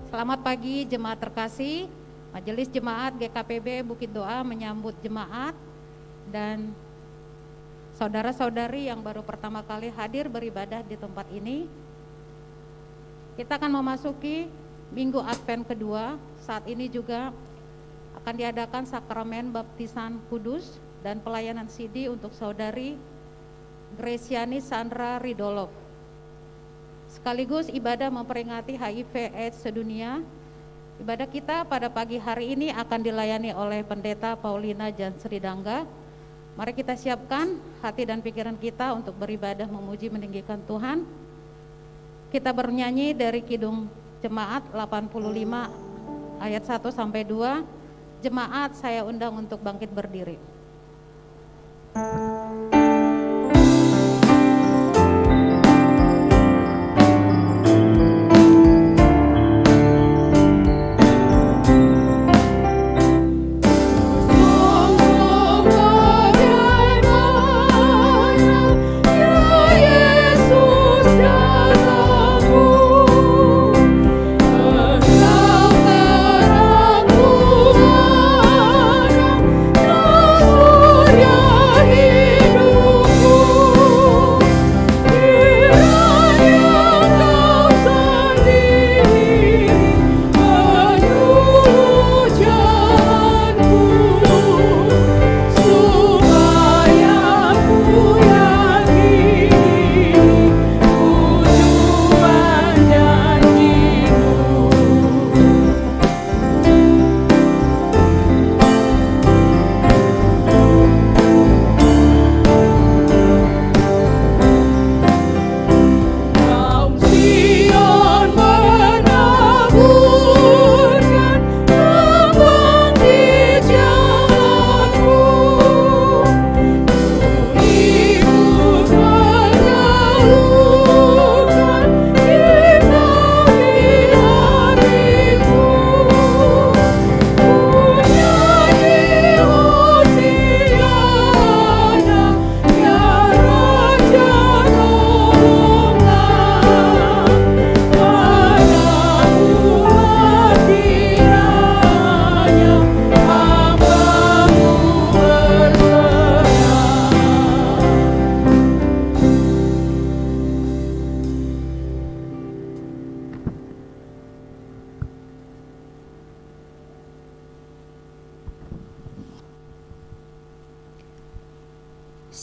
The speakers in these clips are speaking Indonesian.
Selamat pagi jemaat terkasih. Majelis Jemaat GKPB Bukit Doa menyambut jemaat dan saudara-saudari yang baru pertama kali hadir beribadah di tempat ini. Kita akan memasuki Minggu Advent kedua. Saat ini juga akan diadakan sakramen baptisan kudus dan pelayanan CD untuk saudari Gresiani Sandra Ridolov. Sekaligus ibadah memperingati HIV/AIDS sedunia. Ibadah kita pada pagi hari ini akan dilayani oleh Pendeta Paulina Jansri Dangga. Mari kita siapkan hati dan pikiran kita untuk beribadah memuji meninggikan Tuhan. Kita bernyanyi dari Kidung Jemaat 85 ayat 1 sampai 2. Jemaat saya undang untuk bangkit berdiri.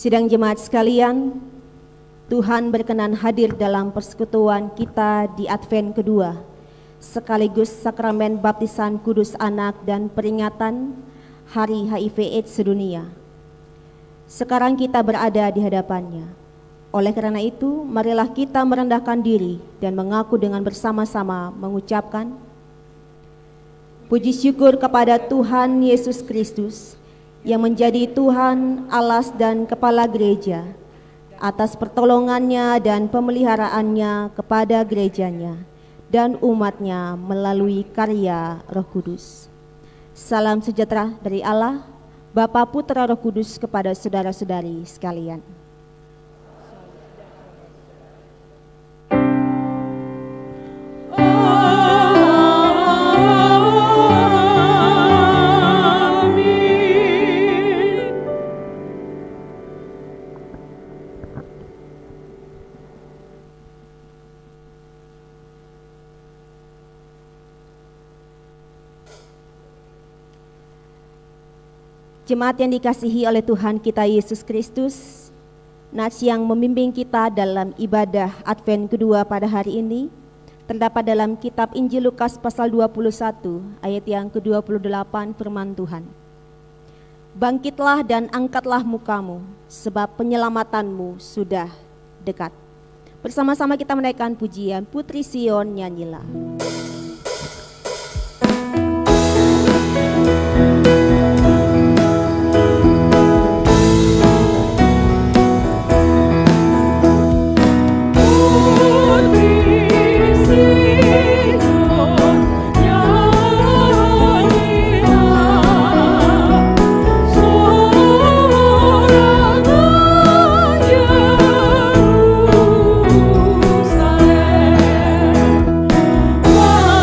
Sidang jemaat sekalian, Tuhan berkenan hadir dalam persekutuan kita di Advent kedua, sekaligus sakramen baptisan kudus anak dan peringatan Hari HIV/AIDS sedunia. Sekarang kita berada di hadapannya. Oleh karena itu, marilah kita merendahkan diri dan mengaku dengan bersama-sama mengucapkan puji syukur kepada Tuhan Yesus Kristus yang menjadi Tuhan, alas dan kepala gereja, atas pertolongannya dan pemeliharaannya kepada gerejanya dan umatnya melalui karya Roh Kudus. Salam sejahtera dari Allah, Bapa, Putra, Roh Kudus kepada saudara-saudari sekalian. Jemaat yang dikasihi oleh Tuhan kita Yesus Kristus, nats yang membimbing kita dalam ibadah Advent kedua pada hari ini terdapat dalam kitab Injil Lukas pasal 21 ayat yang ke-28 firman Tuhan. Bangkitlah dan angkatlah mukamu, sebab penyelamatanmu sudah dekat. Bersama-sama kita menaikkan pujian Putri Sion, nyanyilah. Wow.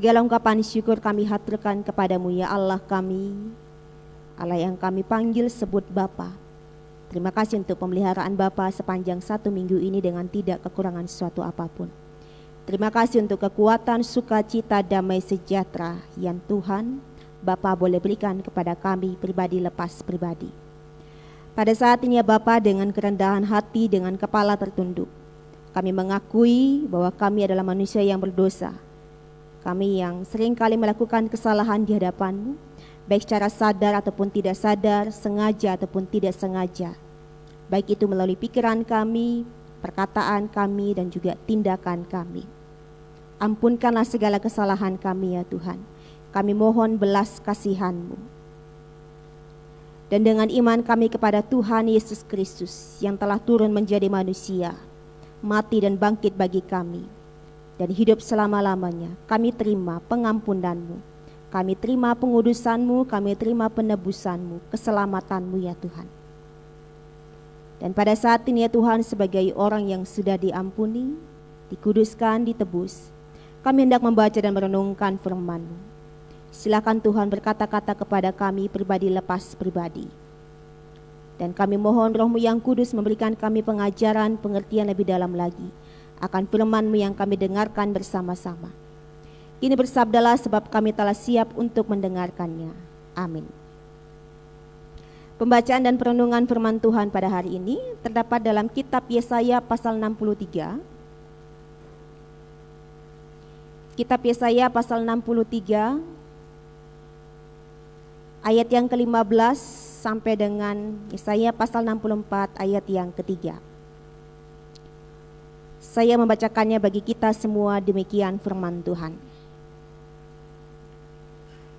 Segala ungkapan syukur kami haturkan kepadamu ya Allah kami, Allah yang kami panggil sebut Bapa. Terima kasih untuk pemeliharaan Bapa sepanjang 1 minggu ini dengan tidak kekurangan suatu apapun. Terima kasih untuk kekuatan, sukacita, damai sejahtera yang Tuhan Bapa boleh berikan kepada kami pribadi lepas pribadi. Pada saat ini ya Bapa, dengan kerendahan hati, dengan kepala tertunduk, kami mengakui bahwa kami adalah manusia yang berdosa. Kami yang seringkali melakukan kesalahan di hadapan-Mu, baik secara sadar ataupun tidak sadar, sengaja ataupun tidak sengaja. Baik itu melalui pikiran kami, perkataan kami, dan juga tindakan kami. Ampunkanlah segala kesalahan kami ya Tuhan. Kami mohon belas kasihan-Mu. Dan dengan iman kami kepada Tuhan Yesus Kristus yang telah turun menjadi manusia, mati dan bangkit bagi kami, dan hidup selama-lamanya, kami terima pengampunan-Mu, kami terima pengudusan-Mu, kami terima penebusan-Mu, keselamatan-Mu ya Tuhan. Dan pada saat ini ya Tuhan, sebagai orang yang sudah diampuni, dikuduskan, ditebus, kami hendak membaca dan merenungkan firman-Mu. Silakan Tuhan berkata-kata kepada kami pribadi lepas pribadi. Dan kami mohon Roh-Mu yang kudus memberikan kami pengajaran, pengertian lebih dalam lagi akan firman-Mu yang kami dengarkan bersama-sama. Kini bersabdalah sebab kami telah siap untuk mendengarkannya. Amin. Pembacaan dan perenungan firman Tuhan pada hari ini terdapat dalam kitab Yesaya pasal 63. Kitab Yesaya pasal 63 ayat yang ke-15 sampai dengan Yesaya pasal 64 ayat yang ketiga. Saya membacakannya bagi kita semua, demikian firman Tuhan.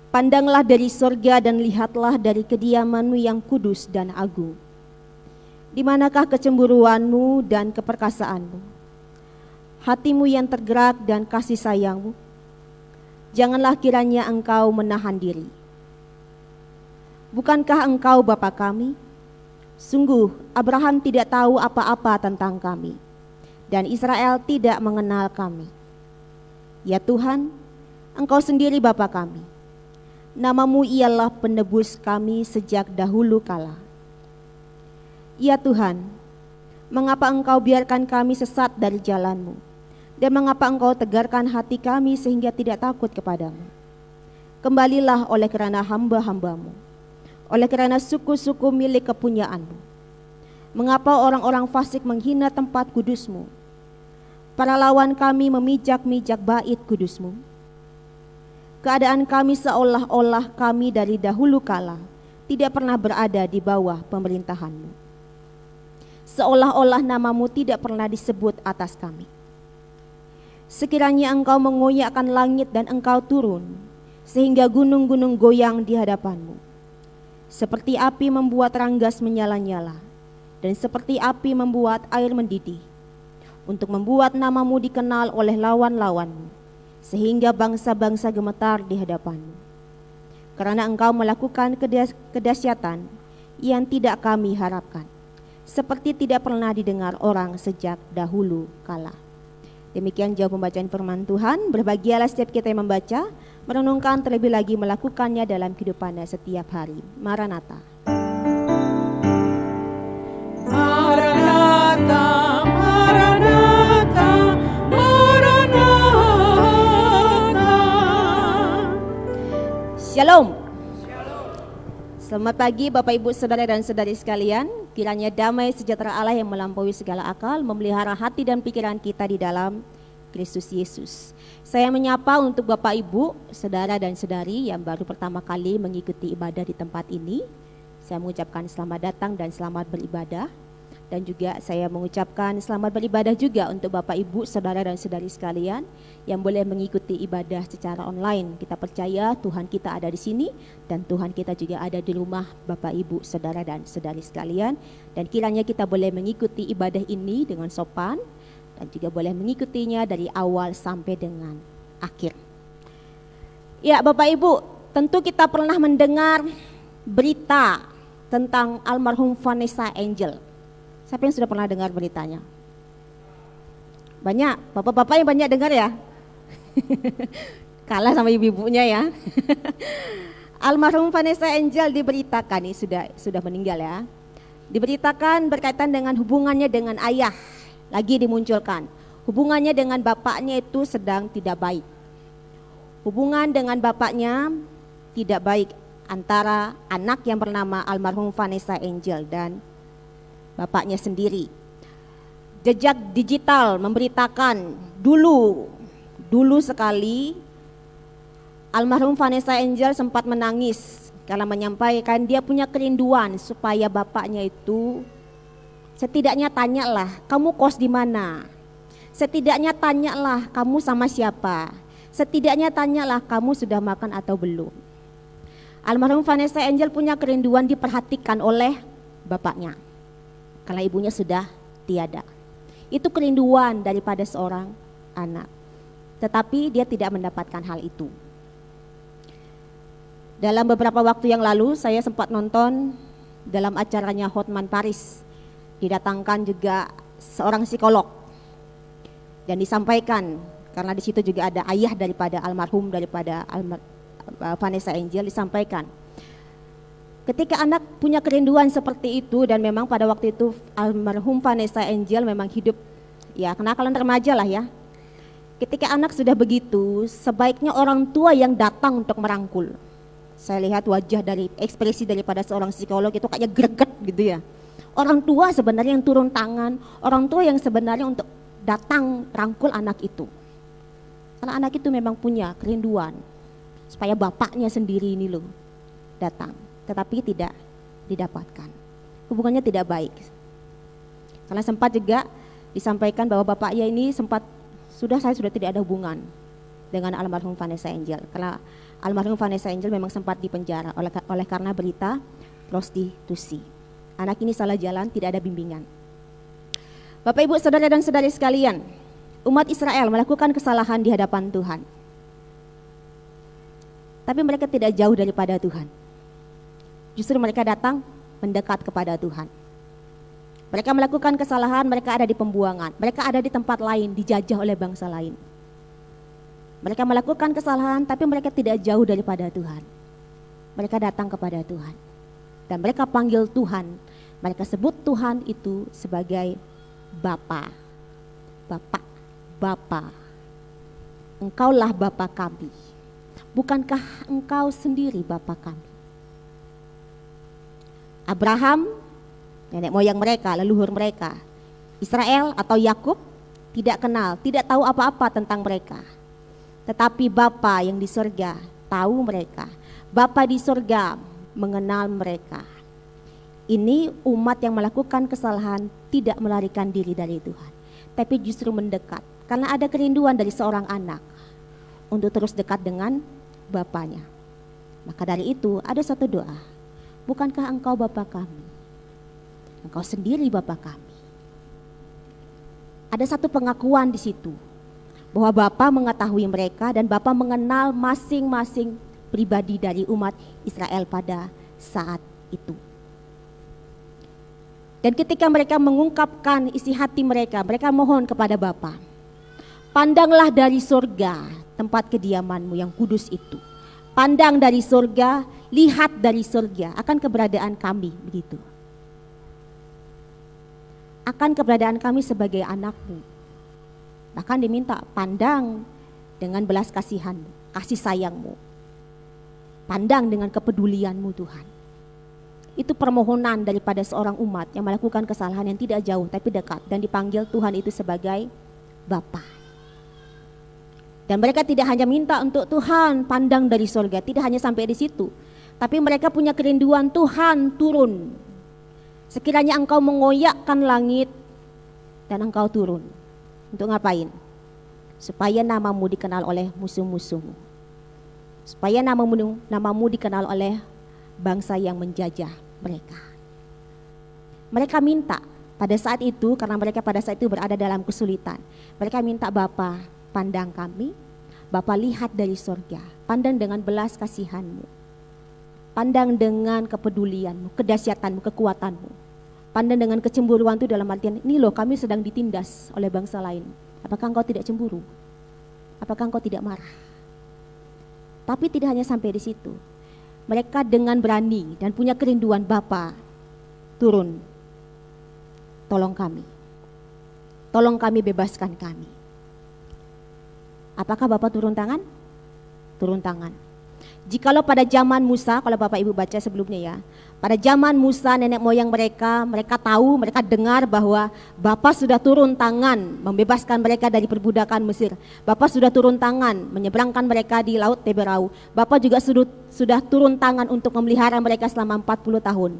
Pandanglah dari sorga dan lihatlah dari kediaman-Mu yang kudus dan agung. Di manakah kecemburuan-Mu dan keperkasaan-Mu? Hati-Mu yang tergerak dan kasih sayang-Mu? Janganlah kiranya Engkau menahan diri. Bukankah Engkau Bapa kami? Sungguh Abraham tidak tahu apa-apa tentang kami, dan Israel tidak mengenal kami. Ya Tuhan, Engkau sendiri Bapa kami. Nama-Mu ialah penebus kami sejak dahulu kala. Ya Tuhan, mengapa Engkau biarkan kami sesat dari jalan-Mu? Dan mengapa Engkau tegarkan hati kami sehingga tidak takut kepadamu? Kembalilah oleh kerana hamba-hamba-Mu, oleh kerana suku-suku milik kepunyaan-Mu. Mengapa orang-orang fasik menghina tempat kudus-Mu? Para lawan kami memijak-mijak bait kudus-Mu. Keadaan kami seolah-olah kami dari dahulu kala tidak pernah berada di bawah pemerintahan-Mu. Seolah-olah nama-Mu tidak pernah disebut atas kami. Sekiranya Engkau mengoyakkan langit dan Engkau turun, sehingga gunung-gunung goyang di hadapan-Mu. Seperti api membuat ranggas menyala-nyala, dan seperti api membuat air mendidih, untuk membuat nama-Mu dikenal oleh lawan-lawan-Mu, sehingga bangsa-bangsa gemetar di hadapan-Mu. Karena Engkau melakukan kedahsyatan yang tidak kami harapkan, seperti tidak pernah didengar orang sejak dahulu kala. Demikian jauh pembacaan firman Tuhan. Berbahagialah setiap kita yang membaca, merenungkan, terlebih lagi melakukannya dalam kehidupannya setiap hari. Maranatha. Maranatha, Maranatha, Maranatha. Shalom. Selamat pagi Bapak Ibu Saudara dan Saudari sekalian. Kiranya damai sejahtera Allah yang melampaui segala akal memelihara hati dan pikiran kita di dalam Kristus Yesus. Saya menyapa untuk Bapak Ibu, Saudara dan Saudari yang baru pertama kali mengikuti ibadah di tempat ini. Saya mengucapkan selamat datang dan selamat beribadah. Dan juga saya mengucapkan selamat beribadah juga untuk Bapak Ibu, Saudara dan Saudari sekalian yang boleh mengikuti ibadah secara online. Kita percaya Tuhan kita ada di sini dan Tuhan kita juga ada di rumah Bapak Ibu, Saudara dan Saudari sekalian. Dan kiranya kita boleh mengikuti ibadah ini dengan sopan dan juga boleh mengikutinya dari awal sampai dengan akhir. Ya Bapak Ibu, tentu kita pernah mendengar berita tentang almarhum Vanessa Angel. Siapa yang sudah pernah dengar beritanya? Banyak, bapak-bapak yang banyak dengar ya. Kalah sama ibu-ibunya ya. Almarhum Vanessa Angel diberitakan, ini sudah meninggal ya. Diberitakan berkaitan dengan hubungannya dengan ayah, lagi dimunculkan. Hubungannya dengan bapaknya itu sedang tidak baik. Hubungan dengan bapaknya tidak baik antara anak yang bernama almarhum Vanessa Angel dan bapaknya sendiri. Jejak digital memberitakan dulu sekali almarhum Vanessa Angel sempat menangis karena menyampaikan dia punya kerinduan supaya bapaknya itu setidaknya tanyalah kamu kos di mana, setidaknya tanyalah kamu sama siapa, setidaknya tanyalah kamu sudah makan atau belum. Almarhum Vanessa Angel punya kerinduan diperhatikan oleh bapaknya karena ibunya sudah tiada. Itu kerinduan daripada seorang anak, tetapi dia tidak mendapatkan hal itu. Dalam beberapa waktu yang lalu saya sempat nonton dalam acaranya Hotman Paris, didatangkan juga seorang psikolog dan disampaikan, karena di situ juga ada ayah daripada Vanessa Angel, disampaikan ketika anak punya kerinduan seperti itu, dan memang pada waktu itu almarhum Vanessa Angel memang hidup ya kenakalan remaja lah ya. Ketika anak sudah begitu, sebaiknya orang tua yang datang untuk merangkul. Saya lihat wajah dari ekspresi daripada seorang psikolog itu kayaknya greget gitu ya. Orang tua sebenarnya yang turun tangan, orang tua yang sebenarnya untuk datang rangkul anak itu. Karena anak itu memang punya kerinduan supaya bapaknya sendiri ini loh datang, tetapi tidak didapatkan. Hubungannya tidak baik. Karena sempat juga disampaikan bahwa bapaknya ini saya sudah tidak ada hubungan dengan almarhum Vanessa Angel, karena almarhum Vanessa Angel memang sempat dipenjara oleh karena berita prostitusi. Anak ini salah jalan, tidak ada bimbingan. Bapak Ibu saudara dan saudari sekalian, umat Israel melakukan kesalahan di hadapan Tuhan. Tapi mereka tidak jauh daripada Tuhan. Justru mereka datang mendekat kepada Tuhan. Mereka melakukan kesalahan, mereka ada di pembuangan, mereka ada di tempat lain, dijajah oleh bangsa lain. Mereka melakukan kesalahan, tapi mereka tidak jauh daripada Tuhan. Mereka datang kepada Tuhan. Dan mereka panggil Tuhan. Mereka sebut Tuhan itu sebagai Bapa. Bapa. Engkaulah Bapa kami. Bukankah engkau sendiri Bapa kami? Abraham, nenek moyang mereka, leluhur mereka, Israel atau Yakub tidak kenal, tidak tahu apa-apa tentang mereka. Tetapi Bapa yang di surga tahu mereka. Bapa di surga mengenal mereka. Ini umat yang melakukan kesalahan tidak melarikan diri dari Tuhan, tapi justru mendekat. Karena ada kerinduan dari seorang anak untuk terus dekat dengan bapaknya. Maka dari itu ada satu doa. Bukankah engkau Bapa kami? Engkau sendiri Bapa kami. Ada satu pengakuan di situ bahwa Bapa mengetahui mereka dan Bapa mengenal masing-masing pribadi dari umat Israel pada saat itu. Dan ketika mereka mengungkapkan isi hati mereka, mereka mohon kepada Bapa, pandanglah dari surga tempat kediamanmu yang kudus itu. Pandang dari surga, lihat dari surga akan keberadaan kami, begitu. Akan keberadaan kami sebagai anakmu. Bahkan diminta pandang dengan belas kasihanmu, kasih sayangmu. Pandang dengan kepedulianmu Tuhan. Itu permohonan daripada seorang umat yang melakukan kesalahan yang tidak jauh tapi dekat. Dan dipanggil Tuhan itu sebagai Bapa. Dan mereka tidak hanya minta untuk Tuhan pandang dari surga, tidak hanya sampai di situ. Tapi mereka punya kerinduan Tuhan turun. Sekiranya engkau mengoyakkan langit dan engkau turun. Untuk ngapain? Supaya namamu dikenal oleh musuh-musuhmu. Supaya namamu dikenal oleh bangsa yang menjajah mereka. Mereka minta pada saat itu, karena mereka pada saat itu berada dalam kesulitan. Mereka minta Bapa, pandang kami. Bapa lihat dari surga. Pandang dengan belas kasihanmu. Pandang dengan kepedulianmu, kedahsyatanmu, kekuatanmu. Pandang dengan kecemburuan itu dalam artian, ini loh kami sedang ditindas oleh bangsa lain. Apakah engkau tidak cemburu? Apakah engkau tidak marah? Tapi tidak hanya sampai di situ. Mereka dengan berani dan punya kerinduan, Bapa, turun. Tolong kami. Tolong kami, bebaskan kami. Apakah Bapak turun tangan? Turun tangan. Jikalau pada zaman Musa, kalau Bapak Ibu baca sebelumnya ya, pada zaman Musa nenek moyang mereka tahu, mereka dengar bahwa Bapa sudah turun tangan membebaskan mereka dari perbudakan Mesir. Bapa sudah turun tangan menyeberangkan mereka di Laut Teberau. Bapa juga sudah turun tangan untuk memelihara mereka selama 40 tahun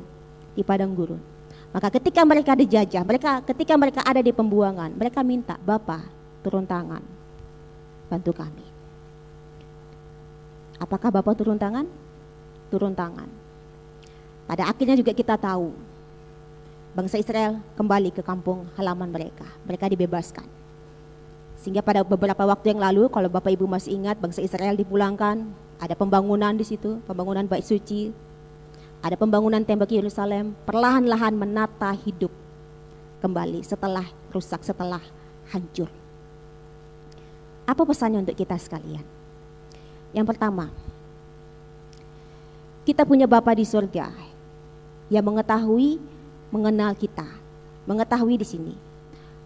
di padang gurun. Maka ketika mereka dijajah, ketika mereka ada di pembuangan, mereka minta, Bapa turun tangan, bantu kami. Apakah Bapak turun tangan? Turun tangan. Pada akhirnya juga kita tahu bangsa Israel kembali ke kampung halaman mereka. Mereka dibebaskan. Sehingga pada beberapa waktu yang lalu, kalau Bapak Ibu masih ingat, bangsa Israel dipulangkan. Ada pembangunan di situ, pembangunan bait suci. Ada pembangunan tembok Yerusalem. Perlahan-lahan menata hidup kembali setelah rusak, setelah hancur. Apa pesannya untuk kita sekalian? Yang pertama, kita punya Bapa di surga yang mengetahui, mengenal kita. Mengetahui di sini.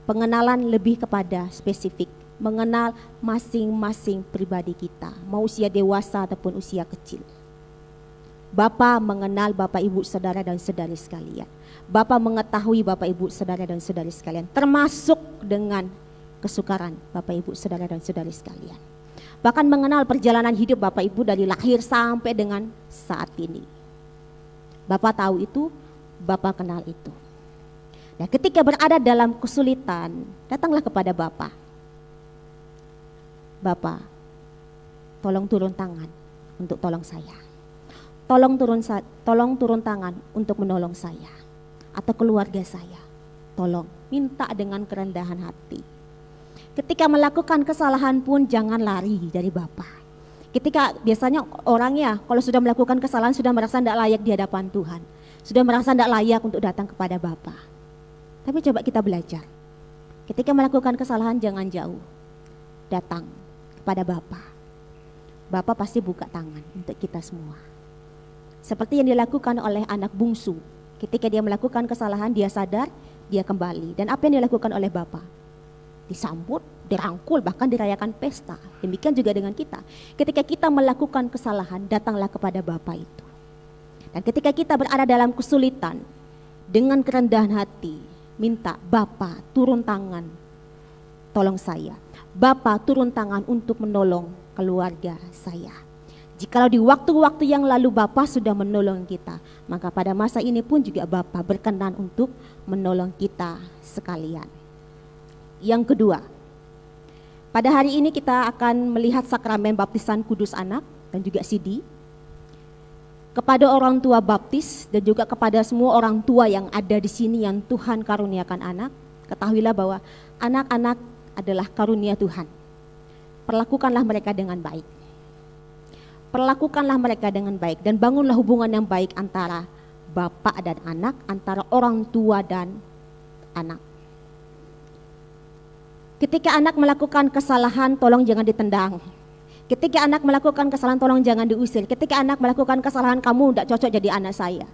Pengenalan lebih kepada spesifik, mengenal masing-masing pribadi kita, mau usia dewasa ataupun usia kecil. Bapa mengenal Bapak Ibu Saudara dan Saudari sekalian. Bapa mengetahui Bapak Ibu Saudara dan Saudari sekalian, termasuk dengan kesukaran Bapak Ibu Saudara dan Saudari sekalian. Bahkan mengenal perjalanan hidup Bapak Ibu dari lahir sampai dengan saat ini. Bapak tahu itu, Bapak kenal itu. Nah, ketika berada dalam kesulitan, datanglah kepada Bapak. Bapak, tolong turun tangan untuk tolong saya. Tolong turun tangan untuk menolong saya atau keluarga saya. Tolong, minta dengan kerendahan hati. Ketika melakukan kesalahan pun jangan lari dari Bapa. Ketika biasanya orangnya kalau sudah melakukan kesalahan sudah merasa tidak layak di hadapan Tuhan. Sudah merasa tidak layak untuk datang kepada Bapa. Tapi coba kita belajar. Ketika melakukan kesalahan jangan jauh. Datang kepada Bapa. Bapa pasti buka tangan untuk kita semua. Seperti yang dilakukan oleh anak bungsu. Ketika dia melakukan kesalahan dia sadar, dia kembali. Dan apa yang dilakukan oleh Bapa? Disambut, dirangkul, bahkan dirayakan pesta. Demikian juga dengan kita. Ketika kita melakukan kesalahan, datanglah kepada Bapa itu. Dan ketika kita berada dalam kesulitan, dengan kerendahan hati, minta Bapa turun tangan, tolong saya. Bapa turun tangan untuk menolong keluarga saya. Jikalau di waktu-waktu yang lalu Bapa sudah menolong kita, maka pada masa ini pun juga Bapa berkenan untuk menolong kita sekalian. Yang kedua, pada hari ini kita akan melihat sakramen baptisan kudus anak dan juga CD. Kepada orang tua baptis dan juga kepada semua orang tua yang ada di sini yang Tuhan karuniakan anak, ketahuilah bahwa anak-anak adalah karunia Tuhan. Perlakukanlah mereka dengan baik. Perlakukanlah mereka dengan baik dan bangunlah hubungan yang baik antara bapak dan anak, antara orang tua dan anak. Ketika anak melakukan kesalahan, tolong jangan ditendang. Ketika anak melakukan kesalahan, tolong jangan diusir. Ketika anak melakukan kesalahan, kamu tidak cocok jadi anak saya.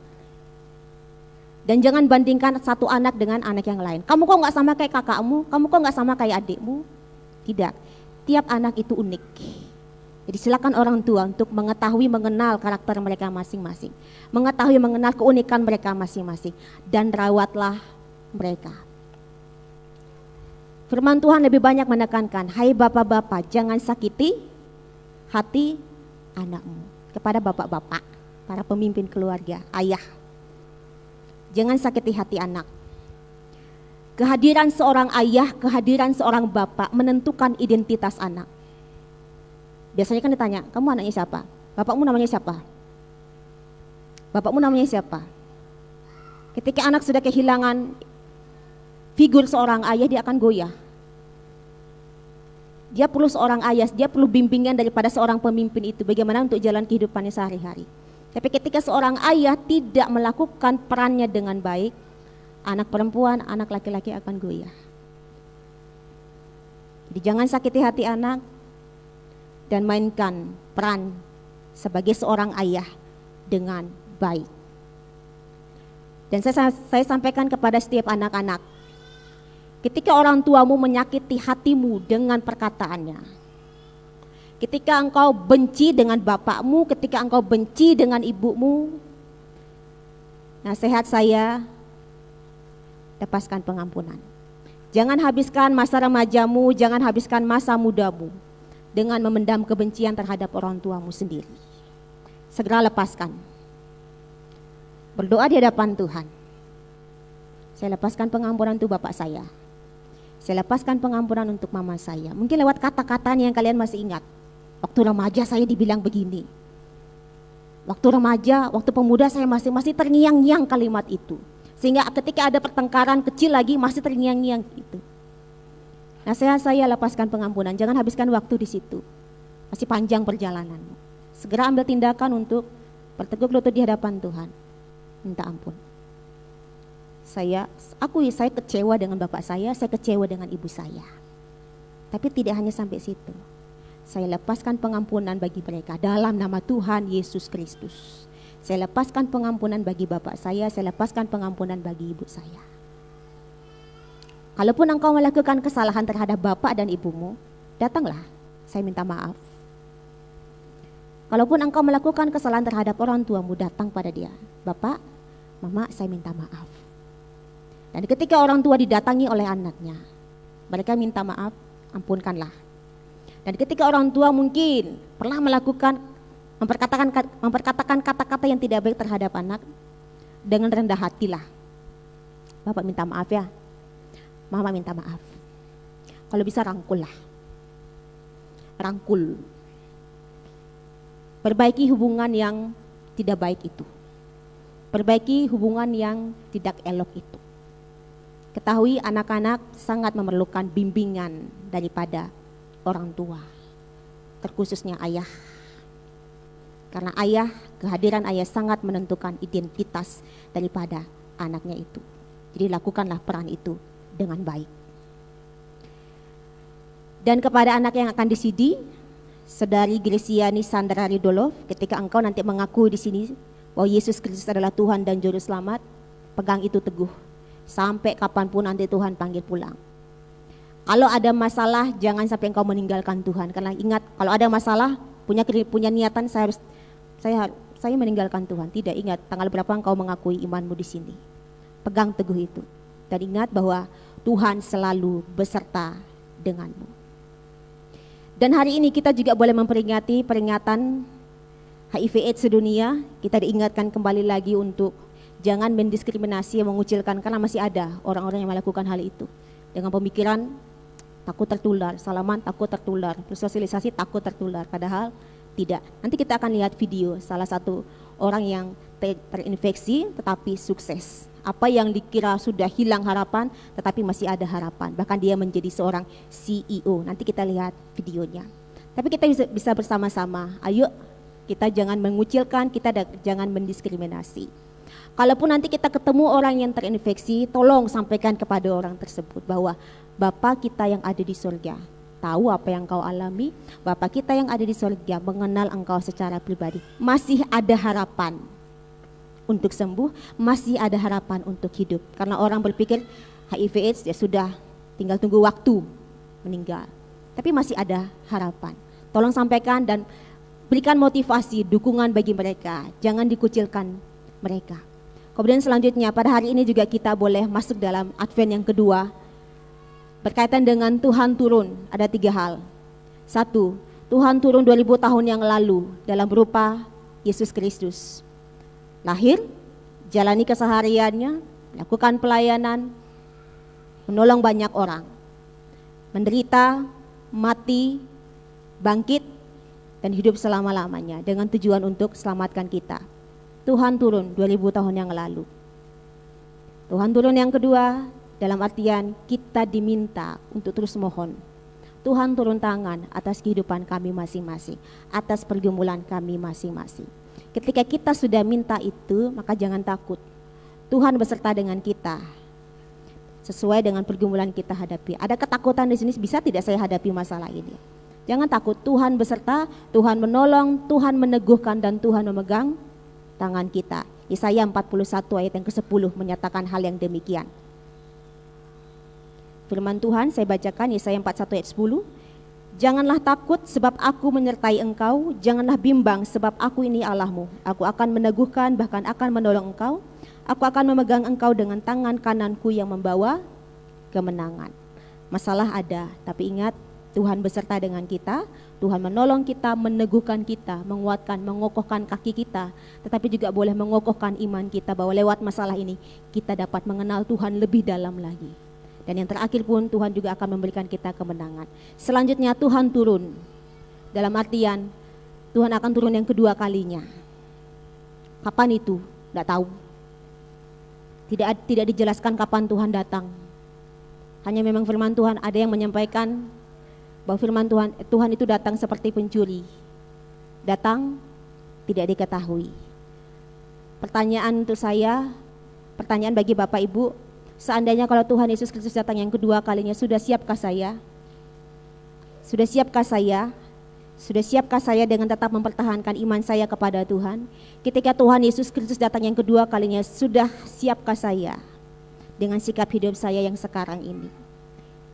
Dan jangan bandingkan satu anak dengan anak yang lain. Kamu kok nggak sama kayak kakakmu? Kamu kok nggak sama kayak adikmu? Tidak. Tiap anak itu unik. Jadi silakan orang tua untuk mengetahui, mengenal karakter mereka masing-masing. Mengetahui, mengenal keunikan mereka masing-masing. Dan rawatlah mereka. Firman Tuhan lebih banyak menekankan, hai bapak-bapak, jangan sakiti hati anakmu. Kepada bapak-bapak, para pemimpin keluarga, ayah. Jangan sakiti hati anak. Kehadiran seorang ayah, kehadiran seorang bapak menentukan identitas anak. Biasanya kan ditanya, kamu anaknya siapa? Bapakmu namanya siapa? Bapakmu namanya siapa? Ketika anak sudah kehilangan figur seorang ayah, dia akan goyah. Dia perlu seorang ayah, dia perlu bimbingan daripada seorang pemimpin itu. Bagaimana untuk jalan kehidupannya sehari-hari. Tapi ketika seorang ayah tidak melakukan perannya dengan baik, anak perempuan, anak laki-laki akan goyah. Jadi jangan sakiti hati anak dan mainkan peran sebagai seorang ayah dengan baik. Dan saya sampaikan kepada setiap anak-anak, ketika orang tuamu menyakiti hatimu dengan perkataannya, ketika engkau benci dengan bapakmu, ketika engkau benci dengan ibumu, nasihat saya, lepaskan pengampunan. Jangan habiskan masa remajamu, jangan habiskan masa mudamu dengan memendam kebencian terhadap orang tuamu sendiri. Segera lepaskan. Berdoa di hadapan Tuhan. Saya lepaskan pengampunan untuk bapak saya. Saya lepaskan pengampunan untuk mama saya. Mungkin lewat kata-katanya yang kalian masih ingat. Waktu remaja saya dibilang begini. Waktu remaja, waktu pemuda saya masih terngiang-ngiang kalimat itu. Sehingga ketika ada pertengkaran kecil lagi masih terngiang-ngiang itu. Nasihat saya, lepaskan pengampunan. Jangan habiskan waktu di situ. Masih panjang perjalananmu. Segera ambil tindakan untuk berteguk lutut di hadapan Tuhan. Minta ampun. Saya kecewa dengan bapak saya kecewa dengan ibu saya. Tapi tidak hanya sampai situ. Saya lepaskan pengampunan bagi mereka dalam nama Tuhan Yesus Kristus. Saya lepaskan pengampunan bagi bapak saya lepaskan pengampunan bagi ibu saya. Kalaupun engkau melakukan kesalahan terhadap bapak dan ibumu, datanglah, saya minta maaf. Kalaupun engkau melakukan kesalahan terhadap orang tuamu, datang pada dia. Bapak, mama, saya minta maaf. Dan ketika orang tua didatangi oleh anaknya, mereka minta maaf, ampunkanlah. Dan ketika orang tua mungkin pernah memperkatakan kata-kata yang tidak baik terhadap anak, dengan rendah hatilah. Bapak minta maaf ya, mama minta maaf. Kalau bisa rangkullah. Rangkul. Perbaiki hubungan yang tidak baik itu. Perbaiki hubungan yang tidak elok itu. Ketahui anak-anak sangat memerlukan bimbingan daripada orang tua, terkhususnya ayah. Karena kehadiran ayah sangat menentukan identitas daripada anaknya itu. Jadi lakukanlah peran itu dengan baik. Dan kepada anak yang akan disidi, Saudari Gresiani Sandra Ridolov, ketika engkau nanti mengaku di sini bahwa Yesus Kristus adalah Tuhan dan Juru Selamat, pegang itu teguh sampai kapanpun nanti Tuhan panggil pulang. Kalau ada masalah, jangan sampai engkau meninggalkan Tuhan. Karena ingat, kalau ada masalah, punya niatan saya meninggalkan Tuhan. Tidak, ingat tanggal berapa engkau mengakui imanmu di sini. Pegang teguh itu dan ingat bahwa Tuhan selalu beserta denganmu. Dan hari ini kita juga boleh memperingati peringatan HIV/AIDS sedunia. Kita diingatkan kembali lagi untuk jangan mendiskriminasi, mengucilkan, karena masih ada orang-orang yang melakukan hal itu dengan pemikiran takut tertular, salaman takut tertular, bersosialisasi takut tertular, padahal tidak. Nanti kita akan lihat video salah satu orang yang terinfeksi tetapi sukses. Apa yang dikira sudah hilang harapan, tetapi masih ada harapan. Bahkan dia menjadi seorang CEO. Nanti kita lihat videonya. Tapi kita bisa bersama-sama. Ayo kita jangan mengucilkan, kita jangan mendiskriminasi. Kalaupun nanti kita ketemu orang yang terinfeksi, tolong sampaikan kepada orang tersebut bahwa Bapa kita yang ada di surga tahu apa yang kau alami. Bapa kita yang ada di surga mengenal engkau secara pribadi. Masih ada harapan untuk sembuh, masih ada harapan untuk hidup. Karena orang berpikir HIV/AIDS ya sudah, tinggal tunggu waktu meninggal. Tapi masih ada harapan. Tolong sampaikan dan berikan motivasi, dukungan bagi mereka. Jangan dikucilkan mereka. Kemudian selanjutnya pada hari ini juga kita boleh masuk dalam Advent yang kedua. Berkaitan dengan Tuhan turun, ada 3 hal. 1, Tuhan turun 2000 tahun yang lalu dalam berupa Yesus Kristus. Lahir, jalani kesehariannya, lakukan pelayanan, menolong banyak orang. Menderita, mati, bangkit, dan hidup selama-lamanya dengan tujuan untuk selamatkan kita. Tuhan turun 2000 tahun yang lalu. Tuhan turun yang kedua, dalam artian kita diminta untuk terus mohon. Tuhan turun tangan atas kehidupan kami masing-masing, atas pergumulan kami masing-masing. Ketika kita sudah minta itu, maka jangan takut. Tuhan beserta dengan kita. Sesuai dengan pergumulan kita hadapi. Ada ketakutan di sini, bisa tidak saya hadapi masalah ini? Jangan takut, Tuhan beserta, Tuhan menolong, Tuhan meneguhkan, dan Tuhan memegang tangan kita. Yesaya 41 ayat yang ke-10 menyatakan hal yang demikian. Firman Tuhan saya bacakan, Yesaya 41 ayat 10. Janganlah takut sebab aku menyertai engkau, janganlah bimbang sebab aku ini Allahmu. Aku akan meneguhkan, bahkan akan menolong engkau. Aku akan memegang engkau dengan tangan kananku yang membawa kemenangan. Masalah ada, tapi ingat, Tuhan beserta dengan kita. Tuhan menolong kita, meneguhkan kita, menguatkan, mengokohkan kaki kita, tetapi juga boleh mengokohkan iman kita bahwa lewat masalah ini kita dapat mengenal Tuhan lebih dalam lagi. Dan yang terakhir pun Tuhan juga akan memberikan kita kemenangan. Selanjutnya Tuhan turun. Dalam artian Tuhan akan turun yang kedua kalinya. Kapan itu? Tidak tahu. Tidak dijelaskan kapan Tuhan datang. Hanya memang firman Tuhan ada yang menyampaikan bahwa firman Tuhan itu datang seperti pencuri. Datang tidak diketahui. Pertanyaan untuk saya, pertanyaan bagi Bapak Ibu, seandainya kalau Tuhan Yesus Kristus datang yang kedua kalinya, sudah siapkah saya? Sudah siapkah saya? Sudah siapkah saya dengan tetap mempertahankan iman saya kepada Tuhan? Ketika Tuhan Yesus Kristus datang yang kedua kalinya, sudah siapkah saya dengan sikap hidup saya yang sekarang ini?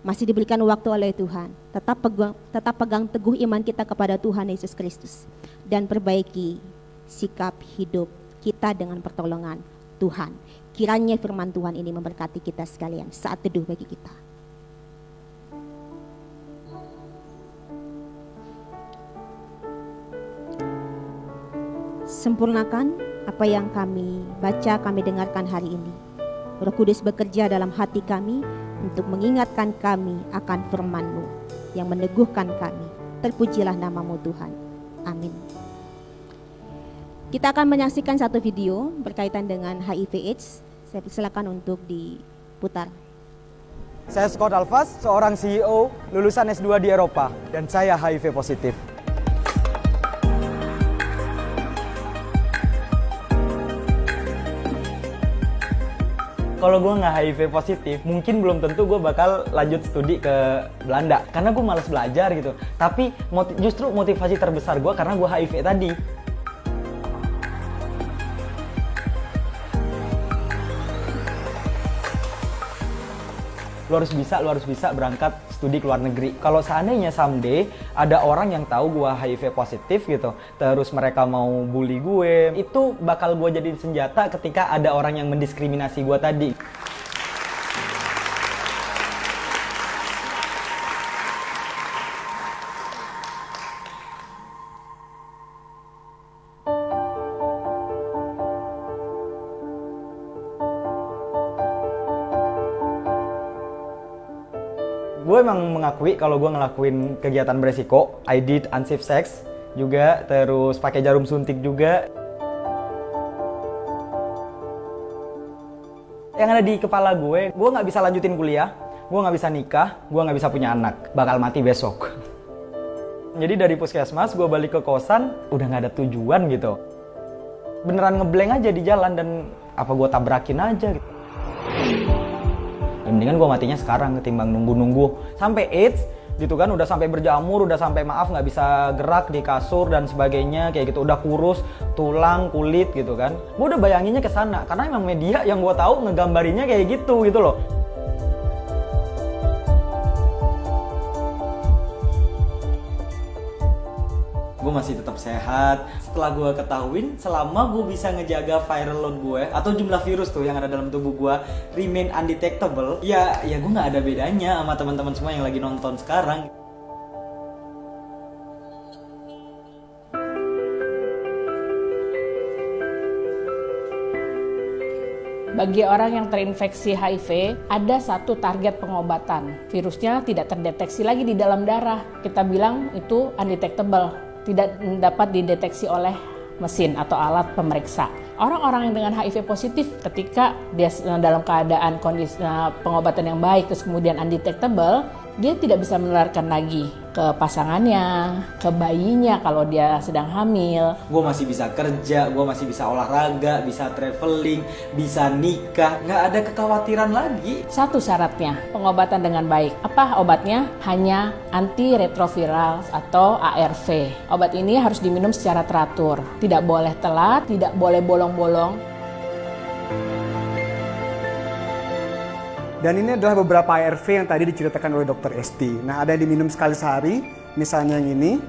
Masih diberikan waktu oleh Tuhan. Tetap pegang teguh iman kita kepada Tuhan Yesus Kristus dan perbaiki sikap hidup kita dengan pertolongan Tuhan. Kiranya firman Tuhan ini memberkati kita sekalian saat teduh bagi kita. Sempurnakan apa yang kami baca, kami dengarkan hari ini. Roh Kudus bekerja dalam hati kami untuk mengingatkan kami akan firman-Mu yang meneguhkan kami. Terpujilah nama-Mu Tuhan. Amin. Kita akan menyaksikan satu video berkaitan dengan HIV/AIDS. Saya persilakan untuk diputar. Saya Scott Alfas, seorang CEO lulusan S2 di Eropa, dan saya HIV positif. Kalau gue nggak HIV positif, mungkin belum tentu gue bakal lanjut studi ke Belanda. Karena gue malas belajar gitu. Tapi justru motivasi terbesar gue karena gue HIV tadi. Lu harus bisa berangkat studi ke luar negeri. Kalau seandainya someday ada orang yang tahu gue HIV positif gitu, terus mereka mau bully gue, itu bakal gue jadiin senjata ketika ada orang yang mendiskriminasi gue tadi. Gue emang mengakui kalau gue ngelakuin kegiatan beresiko, I did unsafe sex juga, terus pakai jarum suntik juga. Yang ada di kepala gue nggak bisa lanjutin kuliah, gue nggak bisa nikah, gue nggak bisa punya anak, bakal mati besok. Jadi dari puskesmas gue balik ke kosan, udah nggak ada tujuan gitu. Beneran ngeblank aja di jalan dan apa gue tabrakin aja gitu. Mendingan gue matinya sekarang ketimbang nunggu-nunggu sampai AIDS gitu kan, udah sampai berjamur, udah sampai maaf nggak bisa gerak di kasur dan sebagainya kayak gitu, udah kurus tulang kulit gitu kan. Gue udah bayanginnya ke sana karena emang media yang gue tahu ngegambarinya kayak gitu loh. Gue masih tetap sehat. Setelah gue ketahuin, selama gue bisa ngejaga viral load gue atau jumlah virus tuh yang ada dalam tubuh gue remain undetectable, ya gue nggak ada bedanya sama teman-teman semua yang lagi nonton sekarang. Bagi orang yang terinfeksi HIV, ada satu target pengobatan. Virusnya tidak terdeteksi lagi di dalam darah. Kita bilang itu undetectable. Tidak dapat dideteksi oleh mesin atau alat pemeriksa. Orang-orang yang dengan HIV positif ketika dia dalam keadaan kondisi pengobatan yang baik terus kemudian undetectable, dia tidak bisa menularkan lagi ke pasangannya, ke bayinya kalau dia sedang hamil. Gue masih bisa kerja, gue masih bisa olahraga, bisa traveling, bisa nikah, nggak ada kekhawatiran lagi. Satu syaratnya, pengobatan dengan baik. Apa obatnya? Hanya antiretroviral atau ARV. Obat ini harus diminum secara teratur. Tidak boleh telat, tidak boleh bolong-bolong. Dan ini adalah beberapa ARV yang tadi diceritakan oleh Dr. Esti. Nah, ada yang diminum sekali sehari, misalnya yang ini.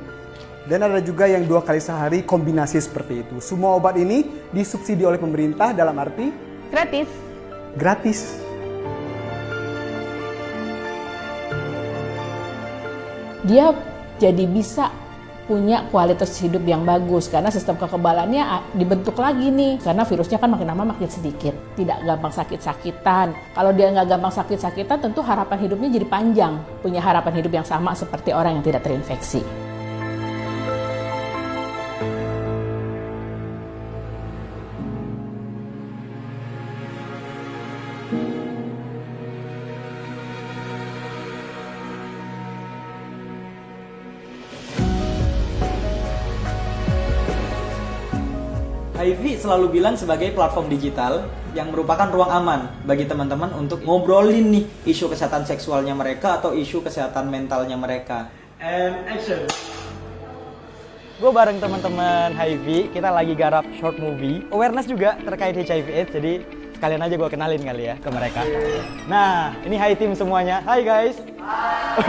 Dan ada juga yang 2 kali sehari, kombinasi seperti itu. Semua obat ini disubsidi oleh pemerintah dalam arti Gratis. gratis. Dia jadi bisa punya kualitas hidup yang bagus karena sistem kekebalannya dibentuk lagi nih, karena virusnya kan makin lama makin sedikit, tidak gampang sakit-sakitan. Kalau dia nggak gampang sakit-sakitan, tentu harapan hidupnya jadi panjang, punya harapan hidup yang sama seperti orang yang tidak terinfeksi. HIV selalu bilang sebagai platform digital yang merupakan ruang aman bagi teman-teman untuk ngobrolin nih isu kesehatan seksualnya mereka atau isu kesehatan mentalnya mereka. And action. Gue bareng teman-teman HIV, kita lagi garap short movie awareness juga terkait HIV/AIDS, jadi sekalian aja gue kenalin kali ya ke mereka. Nah, ini Hi Team semuanya. Hai guys. Hai.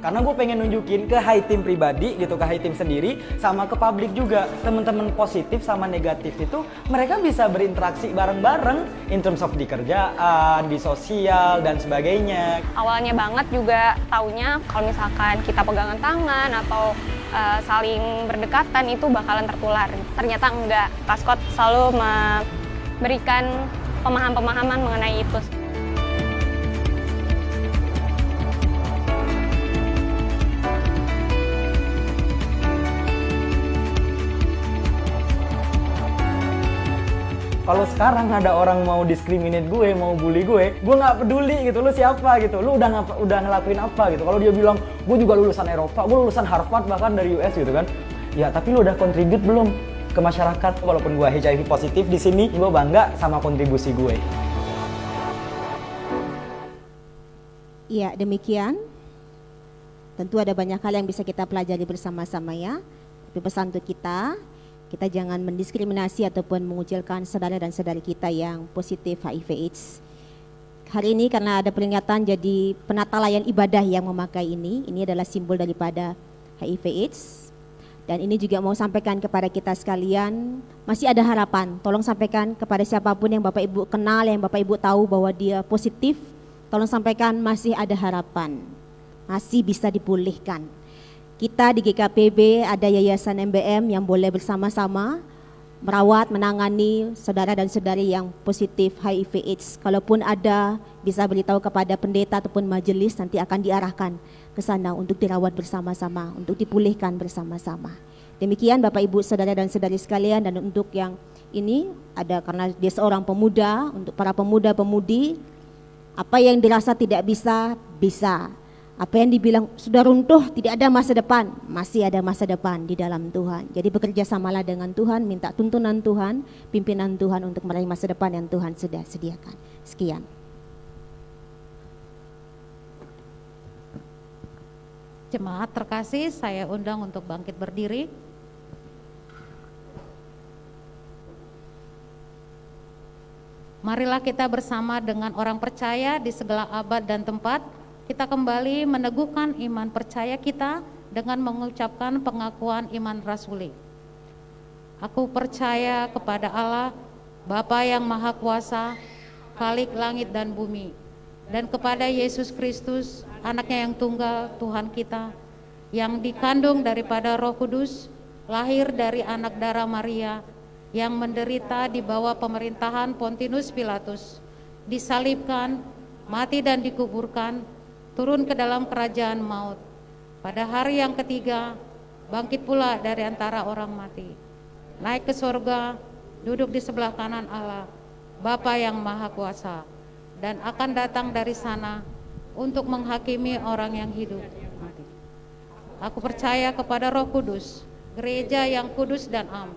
Karena gue pengen nunjukin ke Hi Team pribadi gitu, ke Hi Team sendiri, sama ke publik juga. Teman-teman positif sama negatif itu mereka bisa berinteraksi bareng-bareng in terms of di kerjaan, di sosial, dan sebagainya. Awalnya banget juga taunya kalau misalkan kita pegangan tangan atau saling berdekatan itu bakalan tertular. Ternyata enggak. Paskot selalu memberikan pemahaman-pemahaman mengenai itu. Kalau sekarang ada orang mau discriminate gue, mau bully gue nggak peduli gitu, lu siapa gitu, lu udah ngelakuin apa gitu. Kalau dia bilang, gue juga lulusan Eropa, gue lulusan Harvard bahkan dari US gitu kan, ya tapi lu udah contribute belum ke masyarakat? Walaupun gue HIV positif di sini, gue bangga sama kontribusi gue. Iya, demikian. Tentu ada banyak hal yang bisa kita pelajari bersama-sama ya. Tapi pesan untuk kita jangan mendiskriminasi ataupun mengucilkan saudara dan saudari kita yang positif HIV/AIDS. Hari ini karena ada peringatan jadi penata-layan ibadah yang memakai ini adalah simbol daripada HIV/AIDS. Dan ini juga mau sampaikan kepada kita sekalian, masih ada harapan. Tolong sampaikan kepada siapapun yang Bapak Ibu kenal, yang Bapak Ibu tahu bahwa dia positif, tolong sampaikan masih ada harapan, masih bisa dipulihkan. Kita di GKPB ada Yayasan MBM yang boleh bersama-sama merawat, menangani saudara dan saudari yang positif HIV/AIDS. Kalaupun ada, bisa beritahu kepada pendeta ataupun majelis, nanti akan diarahkan ke sana untuk dirawat bersama-sama, untuk dipulihkan bersama-sama. Demikian Bapak Ibu saudara dan saudari sekalian, dan untuk yang ini ada karena dia seorang pemuda, untuk para pemuda-pemudi, apa yang dirasa tidak bisa, bisa. Apa yang dibilang sudah runtuh, tidak ada masa depan, masih ada masa depan di dalam Tuhan. Jadi bekerja samalah dengan Tuhan, minta tuntunan Tuhan, pimpinan Tuhan untuk meraih masa depan yang Tuhan sudah sediakan. Sekian. Jemaat terkasih, saya undang untuk bangkit berdiri. Marilah kita bersama dengan orang percaya di segala abad dan tempat, kita kembali meneguhkan iman percaya kita dengan mengucapkan pengakuan iman rasuli. Aku percaya kepada Allah, Bapa yang Maha Kuasa, Khalik langit dan bumi, dan kepada Yesus Kristus, anaknya yang tunggal, Tuhan kita, yang dikandung daripada Roh Kudus, lahir dari anak darah Maria, yang menderita di bawah pemerintahan Pontius Pilatus, disalibkan, mati dan dikuburkan, turun ke dalam kerajaan maut. Pada hari yang ketiga, bangkit pula dari antara orang mati, naik ke surga, duduk di sebelah kanan Allah, Bapa yang Maha Kuasa, dan akan datang dari sana untuk menghakimi orang yang hidup mati. Aku percaya kepada Roh Kudus, gereja yang kudus dan am,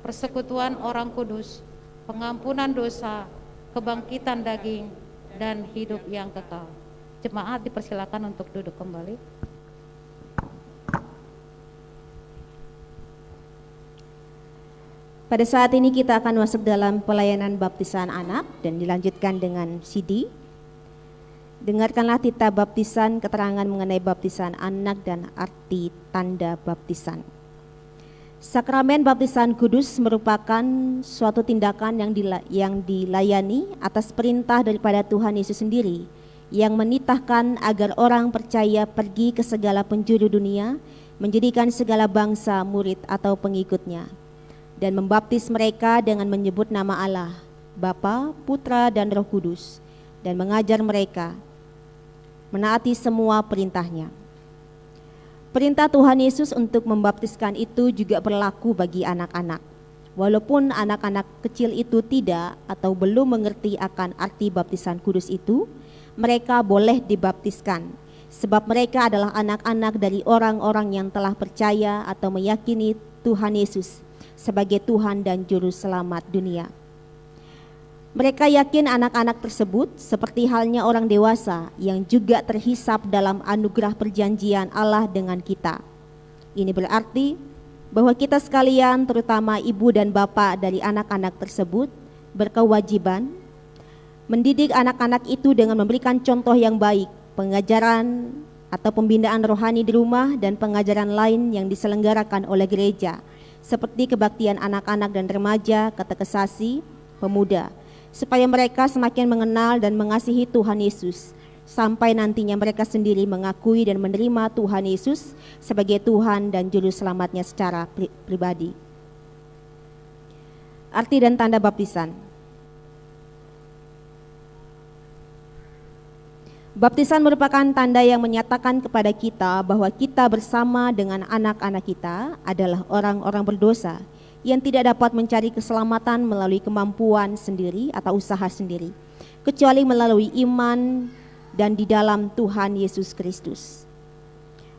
persekutuan orang kudus, pengampunan dosa, kebangkitan daging, dan hidup yang kekal. Jemaat dipersilakan untuk duduk kembali. Pada saat ini kita akan masuk dalam pelayanan baptisan anak dan dilanjutkan dengan CD. Dengarkanlah titah baptisan, keterangan mengenai baptisan anak dan arti tanda baptisan. Sakramen baptisan kudus merupakan suatu tindakan yang dilayani atas perintah daripada Tuhan Yesus sendiri, yang menitahkan agar orang percaya pergi ke segala penjuru dunia, menjadikan segala bangsa murid atau pengikutnya, dan membaptis mereka dengan menyebut nama Allah, Bapa, Putra, dan Roh Kudus, dan mengajar mereka menaati semua perintahnya. Perintah Tuhan Yesus untuk membaptiskan itu juga berlaku bagi anak-anak. Walaupun anak-anak kecil itu tidak atau belum mengerti akan arti baptisan kudus itu, mereka boleh dibaptiskan, sebab mereka adalah anak-anak dari orang-orang yang telah percaya atau meyakini Tuhan Yesus sebagai Tuhan dan Juru Selamat dunia. Mereka yakin anak-anak tersebut seperti halnya orang dewasa yang juga terhisap dalam anugerah perjanjian Allah dengan kita. Ini berarti bahwa kita sekalian, terutama ibu dan bapak dari anak-anak tersebut, berkewajiban mendidik anak-anak itu dengan memberikan contoh yang baik, pengajaran atau pembinaan rohani di rumah dan pengajaran lain yang diselenggarakan oleh gereja, seperti kebaktian anak-anak dan remaja, katekisasi, pemuda, supaya mereka semakin mengenal dan mengasihi Tuhan Yesus, sampai nantinya mereka sendiri mengakui dan menerima Tuhan Yesus sebagai Tuhan dan Juru Selamatnya secara pribadi. Arti dan tanda baptisan. Baptisan merupakan tanda yang menyatakan kepada kita bahwa kita bersama dengan anak-anak kita adalah orang-orang berdosa yang tidak dapat mencari keselamatan melalui kemampuan sendiri atau usaha sendiri, kecuali melalui iman dan di dalam Tuhan Yesus Kristus.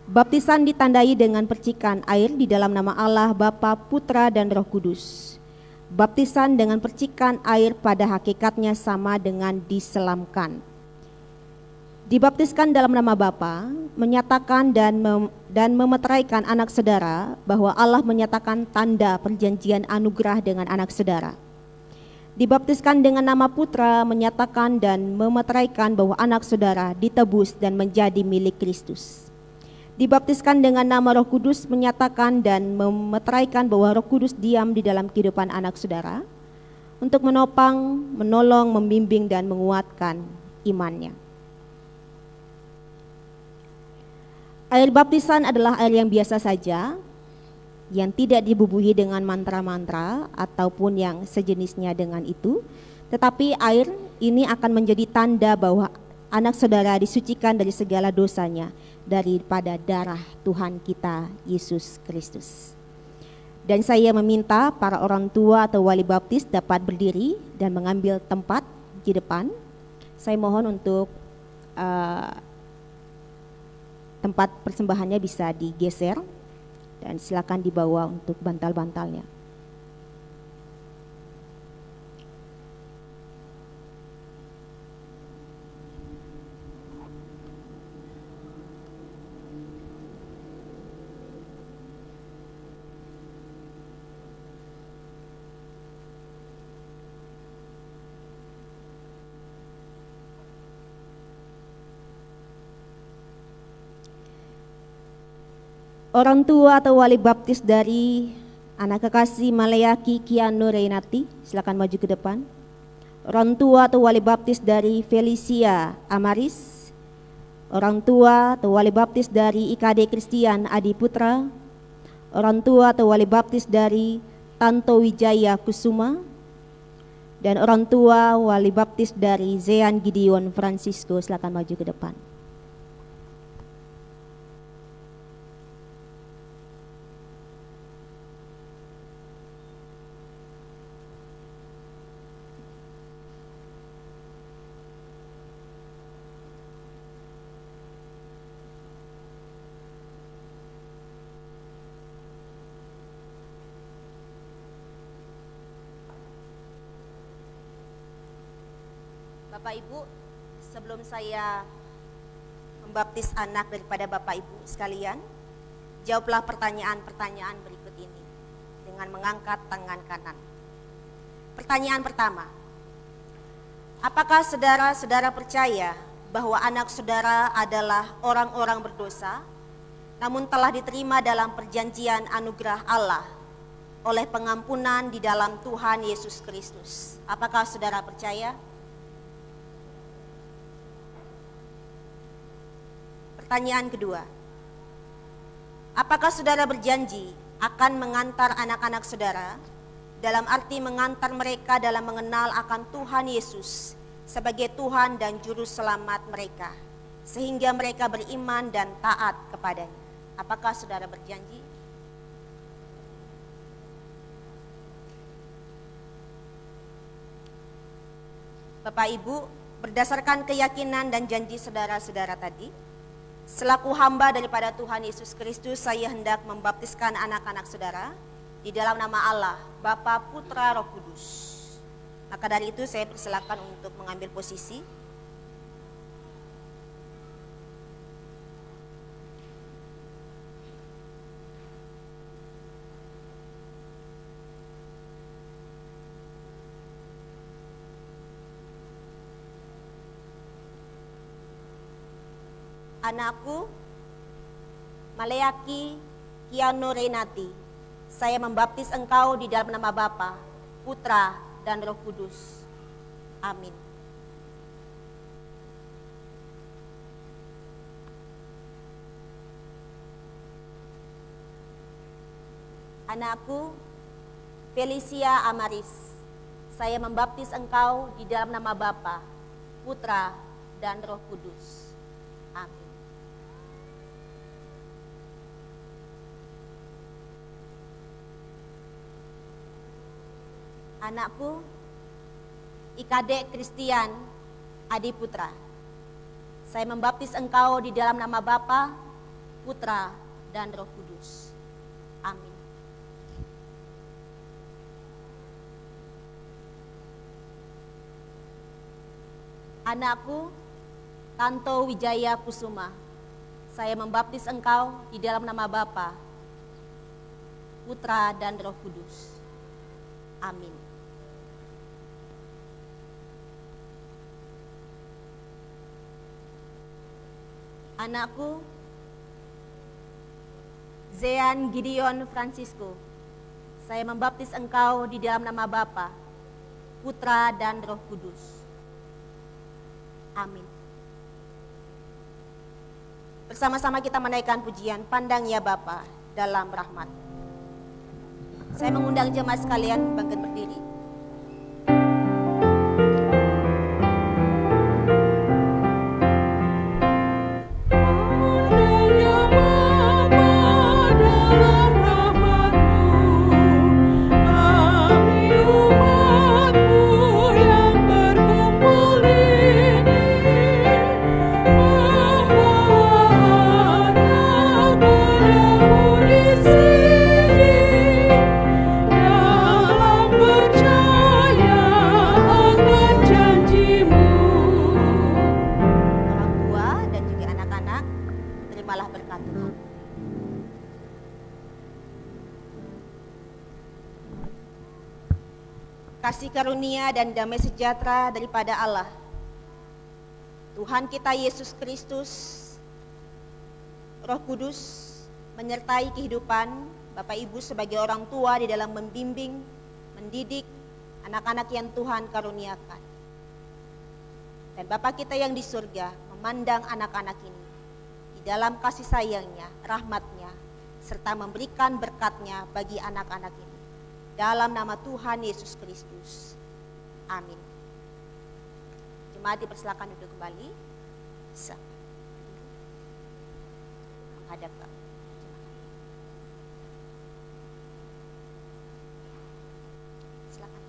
Baptisan ditandai dengan percikan air di dalam nama Allah, Bapa, Putra, dan Roh Kudus. Baptisan dengan percikan air pada hakikatnya sama dengan diselamkan. Dibaptiskan dalam nama Bapa menyatakan dan memeteraikan anak saudara bahwa Allah menyatakan tanda perjanjian anugerah dengan anak saudara. Dibaptiskan dengan nama Putra menyatakan dan memeteraikan bahwa anak saudara ditebus dan menjadi milik Kristus. Dibaptiskan dengan nama Roh Kudus menyatakan dan memeteraikan bahwa Roh Kudus diam di dalam kehidupan anak saudara untuk menopang, menolong, membimbing, dan menguatkan imannya. Air baptisan adalah air yang biasa saja, yang tidak dibubuhi dengan mantra-mantra ataupun yang sejenisnya dengan itu, tetapi air ini akan menjadi tanda bahwa anak saudara disucikan dari segala dosanya daripada darah Tuhan kita Yesus Kristus. Dan saya meminta para orang tua atau wali baptis dapat berdiri dan mengambil tempat di depan. Saya mohon untuk tempat persembahannya bisa digeser dan silakan dibawa untuk bantal-bantalnya. Orang tua atau wali baptis dari anak kekasih Malayaki Kiano Renati, silakan maju ke depan. Orang tua atau wali baptis dari Felicia Amaris. Orang tua atau wali baptis dari IKD Kristian Adi Putra. Orang tua atau wali baptis dari Tanto Wijaya Kusuma. Dan orang tua wali baptis dari Zean Gideon Francisco, silakan maju ke depan. Bapak Ibu, sebelum saya membaptis anak daripada Bapak Ibu sekalian, jawablah pertanyaan-pertanyaan berikut ini dengan mengangkat tangan kanan. Pertanyaan pertama, apakah saudara-saudara percaya bahwa anak saudara adalah orang-orang berdosa, namun telah diterima dalam perjanjian anugerah Allah oleh pengampunan di dalam Tuhan Yesus Kristus? Apakah saudara percaya? Pertanyaan kedua, apakah saudara berjanji akan mengantar anak-anak saudara, dalam arti mengantar mereka dalam mengenal akan Tuhan Yesus sebagai Tuhan dan Juru Selamat mereka, sehingga mereka beriman dan taat kepadanya? Apakah saudara berjanji? Bapak Ibu, berdasarkan keyakinan dan janji saudara-saudara tadi, selaku hamba daripada Tuhan Yesus Kristus, saya hendak membaptiskan anak-anak saudara di dalam nama Allah, Bapa, Putra, Roh Kudus. Maka dari itu saya persilakan untuk mengambil posisi. Anakku, Maleaki Kiano Renati, saya membaptis engkau di dalam nama Bapa, Putra, dan Roh Kudus. Amin. Anakku, Felicia Amaris, saya membaptis engkau di dalam nama Bapa, Putra, dan Roh Kudus. Amin. Anakku, Ikadek Christian Adi Putra, saya membaptis engkau di dalam nama Bapa, Putra, dan Roh Kudus. Amin. Anakku, Tanto Wijaya Kusuma, saya membaptis engkau di dalam nama Bapa, Putra, dan Roh Kudus. Amin. Anakku, Zean Gideon Francisco, saya membaptis engkau di dalam nama Bapa, Putra, dan Roh Kudus. Amin. Bersama-sama kita menaikkan pujian Pandang Ya Bapa dalam rahmat. Saya mengundang jemaat sekalian bangkit berdiri. Kasih karunia dan damai sejahtera daripada Allah, Tuhan kita Yesus Kristus, Roh Kudus, menyertai kehidupan Bapak Ibu sebagai orang tua di dalam membimbing, mendidik anak-anak yang Tuhan karuniakan. Dan Bapa kita yang di surga memandang anak-anak ini di dalam kasih sayangnya, rahmatnya, serta memberikan berkatnya bagi anak-anak ini. Dalam nama Tuhan Yesus Kristus. Amin. Jemaat dipersilakan duduk kembali. Menghadap ke silakan.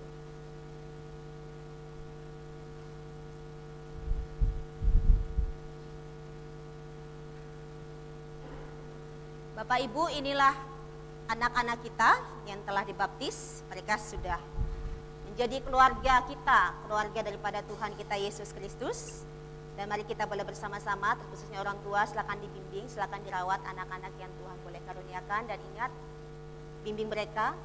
Bapak Ibu, inilah anak-anak kita yang telah dibaptis. Mereka sudah menjadi keluarga kita, keluarga daripada Tuhan kita Yesus Kristus. Dan mari kita boleh bersama-sama, terkhususnya orang tua, silakan dibimbing, silakan dirawat anak-anak yang Tuhan boleh karuniakan. Dan ingat, bimbing mereka,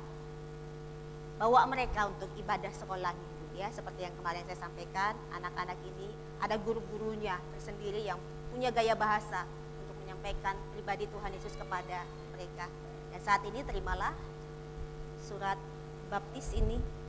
bawa mereka untuk ibadah sekolah minggu, ya. Seperti yang kemarin saya sampaikan, anak-anak ini ada guru-gurunya tersendiri yang punya gaya bahasa untuk menyampaikan pribadi Tuhan Yesus kepada mereka. Dan saat ini terimalah surat baptis ini.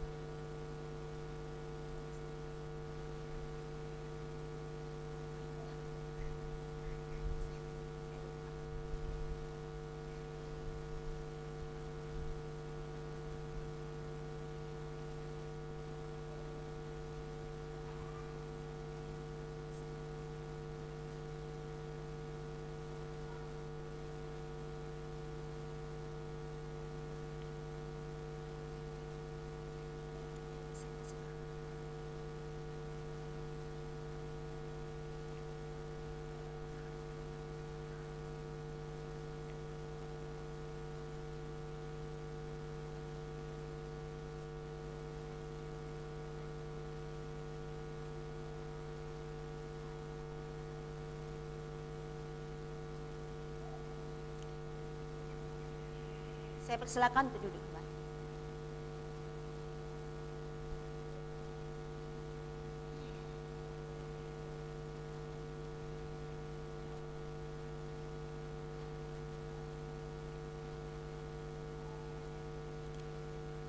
Saya persilakan untuk duduk kembali.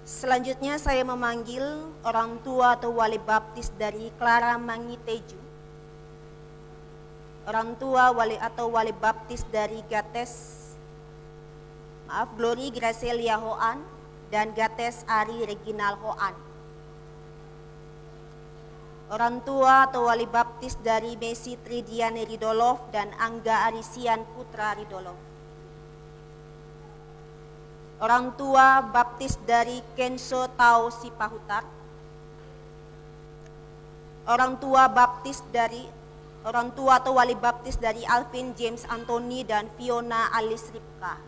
Selanjutnya saya memanggil orang tua atau wali baptis dari Clara Mangiteju. Orang tua wali atau wali baptis dari Glory Gracelia Hoan dan Gates Ari Reginal Hoan. Orang tua atau wali baptis dari Messi Tridiane Ridolov dan Angga Arisian Putra Ridolov. Orang tua baptis dari Kenso Tau Sipahutar. Orang tua atau wali baptis dari Alvin James Anthony dan Fiona Alice Ripka.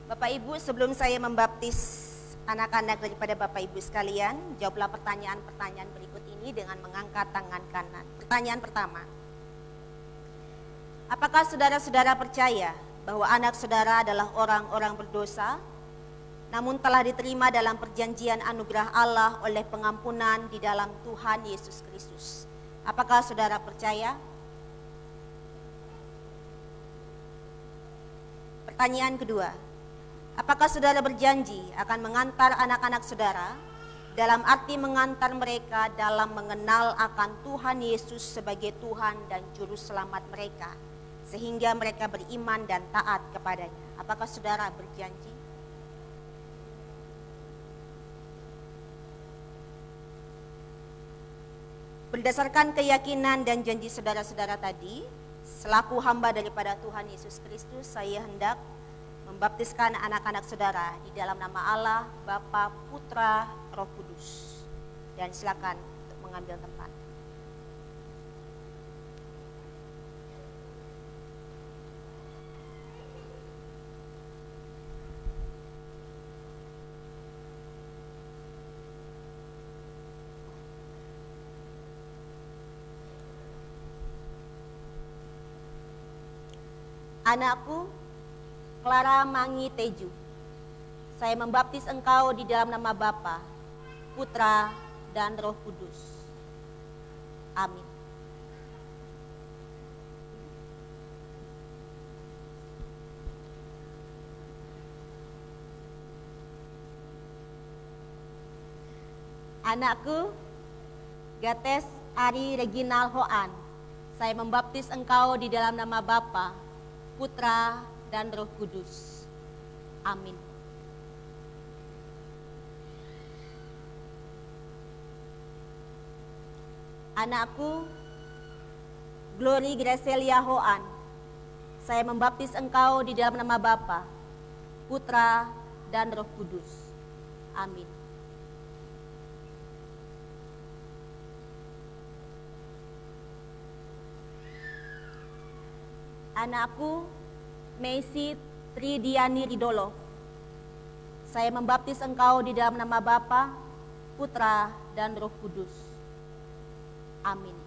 Bapak Ibu, sebelum saya membaptis anak-anak daripada Bapak Ibu sekalian, jawablah pertanyaan-pertanyaan berikut ini dengan mengangkat tangan kanan. Pertanyaan pertama, apakah saudara-saudara percaya bahwa anak saudara adalah orang-orang berdosa, namun telah diterima dalam perjanjian anugerah Allah oleh pengampunan di dalam Tuhan Yesus Kristus? Apakah saudara percaya? Pertanyaan kedua, apakah saudara berjanji akan mengantar anak-anak saudara, dalam arti mengantar mereka dalam mengenal akan Tuhan Yesus sebagai Tuhan dan Juru Selamat mereka, sehingga mereka beriman dan taat kepadanya? Apakah saudara berjanji? Berdasarkan keyakinan dan janji saudara-saudara tadi, selaku hamba daripada Tuhan Yesus Kristus, saya hendak membaptiskan anak-anak saudara di dalam nama Allah, Bapa, Putra, Roh Kudus. Dan silakan untuk mengambil tempat. Anakku, Clara Mangiteju, saya membaptis engkau di dalam nama Bapa, Putra, dan Roh Kudus. Amin. Anakku, Gates Ari Reginal Hoan, saya membaptis engkau di dalam nama Bapa, Putra, dan Roh Kudus. Amin. Anakku, Glory Gracelia Hoan, saya membaptis engkau di dalam nama Bapa, Putra, dan Roh Kudus. Amin. Anakku, Messi Tridiani Ridolo, saya membaptis engkau di dalam nama Bapa, Putra, dan Roh Kudus. Amin.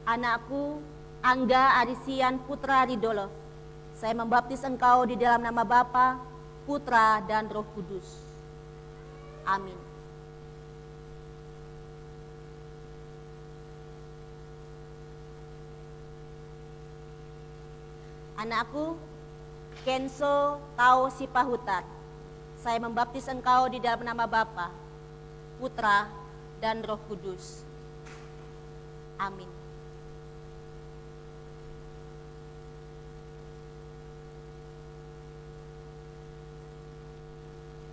Anakku, Angga Arisian Putra Ridolo, saya membaptis engkau di dalam nama Bapa, Putra, dan Roh Kudus. Amin. Anakku, Kenso Tau Sipahutar, saya membaptis engkau di dalam nama Bapa, Putra, dan Roh Kudus. Amin.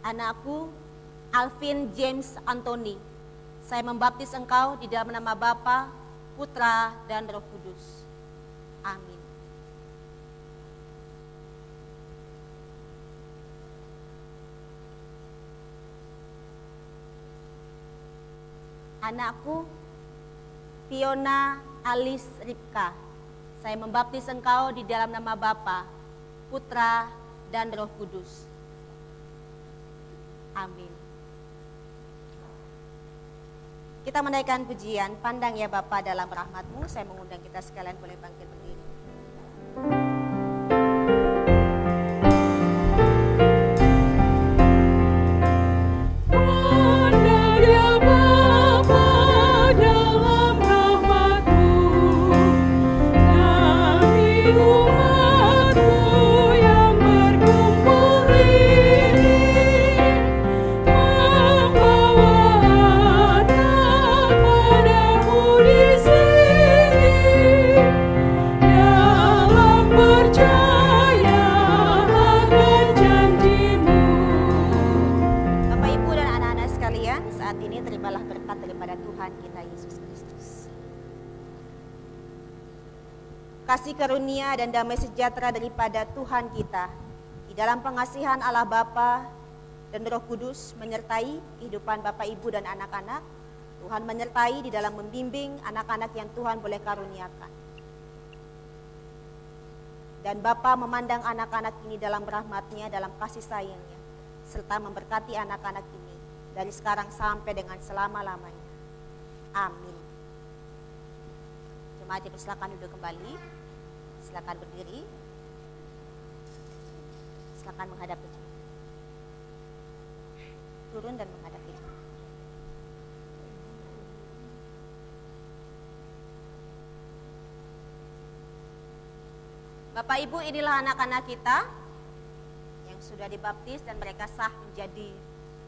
Anakku, Alvin James Anthony, saya membaptis engkau di dalam nama Bapa, Putra, dan Roh Kudus. Amin. Anakku, Fiona Alice Ripka, saya membaptis engkau di dalam nama Bapa, Putra, dan Roh Kudus. Amin. Kita menaikkan pujian, pandang ya Bapa dalam rahmat-Mu. Saya mengundang kita sekalian boleh bangkit berdiri. Kasih karunia dan damai sejahtera daripada Tuhan kita di dalam pengasihan Allah Bapa dan Roh Kudus menyertai kehidupan Bapak Ibu dan anak-anak. Tuhan menyertai di dalam membimbing anak-anak yang Tuhan boleh karuniakan. Dan Bapa memandang anak-anak ini dalam rahmat-Nya, dalam kasih sayang-Nya, serta memberkati anak-anak ini dari sekarang sampai dengan selama-lamanya. Amin. Jemaat silakan duduk kembali. Silakan berdiri. Silakan menghadap ke jemaat. Turun dan menghadap ke jemaat. Bapak Ibu, inilah anak-anak kita yang sudah dibaptis dan mereka sah menjadi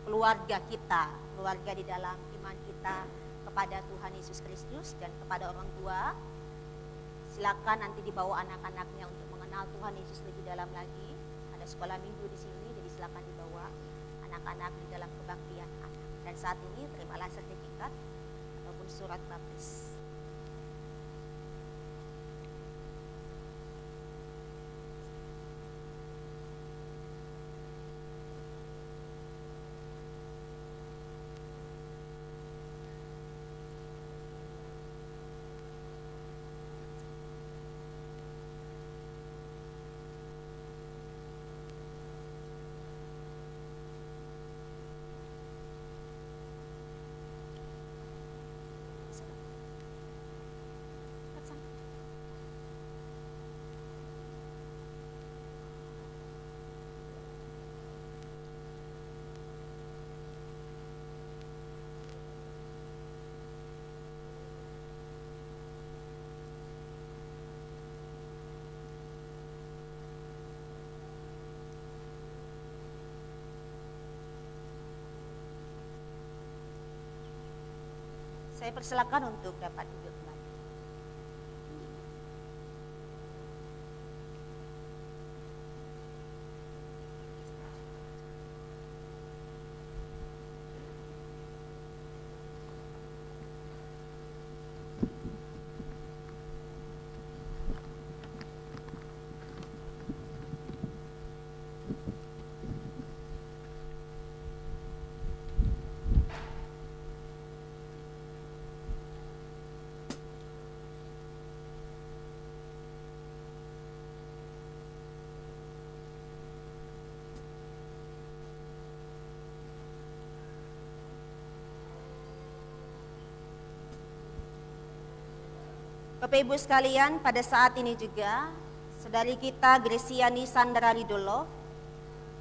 keluarga kita, keluarga di dalam iman kita kepada Tuhan Yesus Kristus dan kepada orang tua. Silakan nanti dibawa anak-anaknya untuk mengenal Tuhan Yesus lebih dalam lagi. Ada sekolah minggu di sini, jadi silakan dibawa anak-anak di dalam kebaktian anak. Dan saat ini terimalah sertifikat ataupun surat baptis. Saya persilakan untuk dapat duduk kembali. Bapak Ibu sekalian, pada saat ini juga saudari kita Gresiani Sandra Ridolo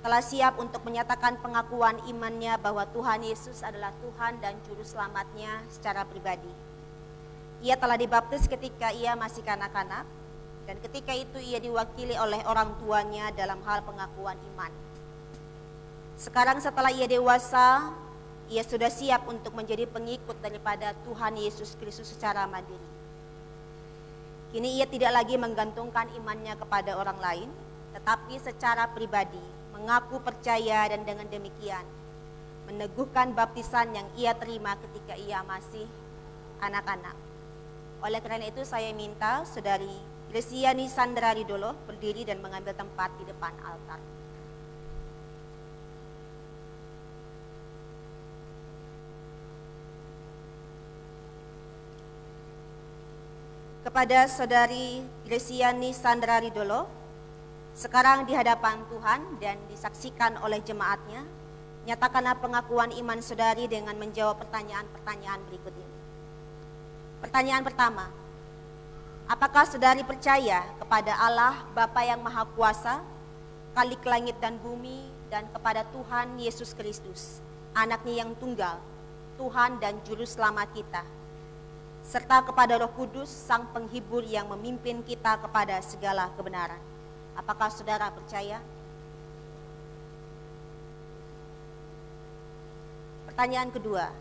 telah siap untuk menyatakan pengakuan imannya bahwa Tuhan Yesus adalah Tuhan dan Juru Selamatnya secara pribadi. Ia telah dibaptis ketika ia masih kanak-kanak, dan ketika itu ia diwakili oleh orang tuanya dalam hal pengakuan iman. Sekarang setelah ia dewasa, ia sudah siap untuk menjadi pengikut daripada Tuhan Yesus Kristus secara mandiri. Kini ia tidak lagi menggantungkan imannya kepada orang lain, tetapi secara pribadi mengaku percaya dan dengan demikian meneguhkan baptisan yang ia terima ketika ia masih anak-anak. Oleh karena itu saya minta saudari Gresiani Sandra Ridolo berdiri dan mengambil tempat di depan altar. Kepada saudari Gresiani Sandra Ridolo, sekarang di hadapan Tuhan dan disaksikan oleh jemaatnya, nyatakanlah pengakuan iman saudari dengan menjawab pertanyaan-pertanyaan berikut ini. Pertanyaan pertama, apakah saudari percaya kepada Allah Bapa yang Maha Kuasa, Khalik langit dan bumi, dan kepada Tuhan Yesus Kristus, anaknya yang tunggal, Tuhan dan Juru Selamat kita, serta kepada Roh Kudus, Sang Penghibur yang memimpin kita kepada segala kebenaran? Apakah saudara percaya? Pertanyaan kedua,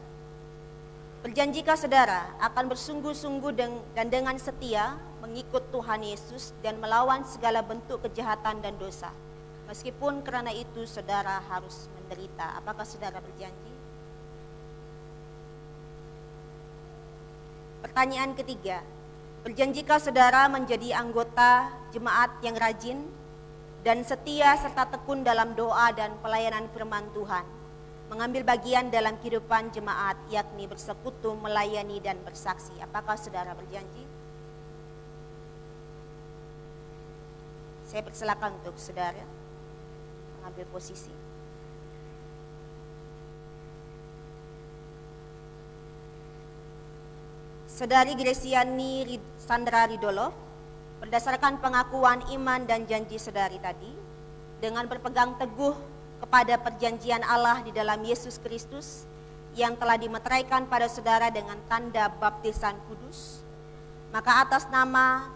berjanjikah saudara akan bersungguh-sungguh dan dengan setia mengikut Tuhan Yesus dan melawan segala bentuk kejahatan dan dosa, meskipun karena itu saudara harus menderita? Apakah saudara berjanji? Pertanyaan ketiga, berjanjikah saudara menjadi anggota jemaat yang rajin dan setia serta tekun dalam doa dan pelayanan firman Tuhan, mengambil bagian dalam kehidupan jemaat, yakni bersekutu, melayani, dan bersaksi? Apakah saudara berjanji? Saya persilakan untuk saudara mengambil posisi. Saudari Gresiani Sandra Ridolo, berdasarkan pengakuan iman dan janji saudari tadi, dengan berpegang teguh kepada perjanjian Allah di dalam Yesus Kristus yang telah dimeteraikan pada saudara dengan tanda baptisan kudus, maka atas nama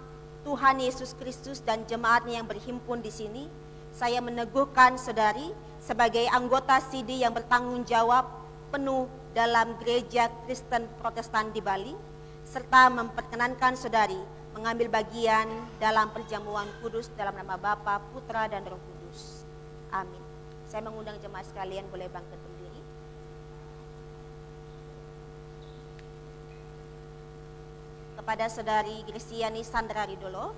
Tuhan Yesus Kristus dan jemaatnya yang berhimpun di sini, saya meneguhkan saudari sebagai anggota CD yang bertanggung jawab penuh dalam Gereja Kristen Protestan di Bali, serta memperkenankan saudari mengambil bagian dalam perjamuan kudus dalam nama Bapa, Putra, dan Roh Kudus. Amin. Saya mengundang jemaat sekalian boleh bangkit berdiri. Kepada saudari Gresiani Sandra Ridolo,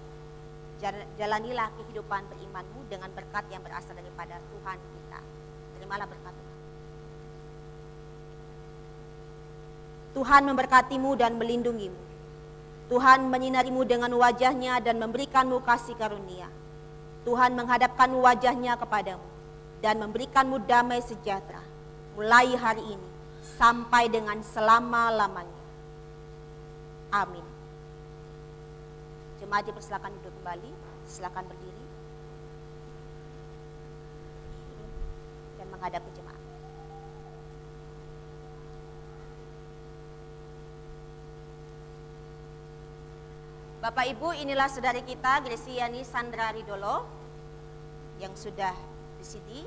jalanilah kehidupan berimanmu dengan berkat yang berasal daripada Tuhan kita. Terimalah berkat Tuhan. Tuhan memberkatimu dan melindungimu. Tuhan menyinarimu dengan wajahnya dan memberikanmu kasih karunia. Tuhan menghadapkan wajahnya kepadamu dan memberikanmu damai sejahtera mulai hari ini sampai dengan selama-lamanya. Amin. Jemaat dipersilakan duduk kembali, silakan berdiri dan menghadap ke jemaat. Bapak Ibu, inilah saudari kita Gresiani Sandra Ridolo yang sudah di sini,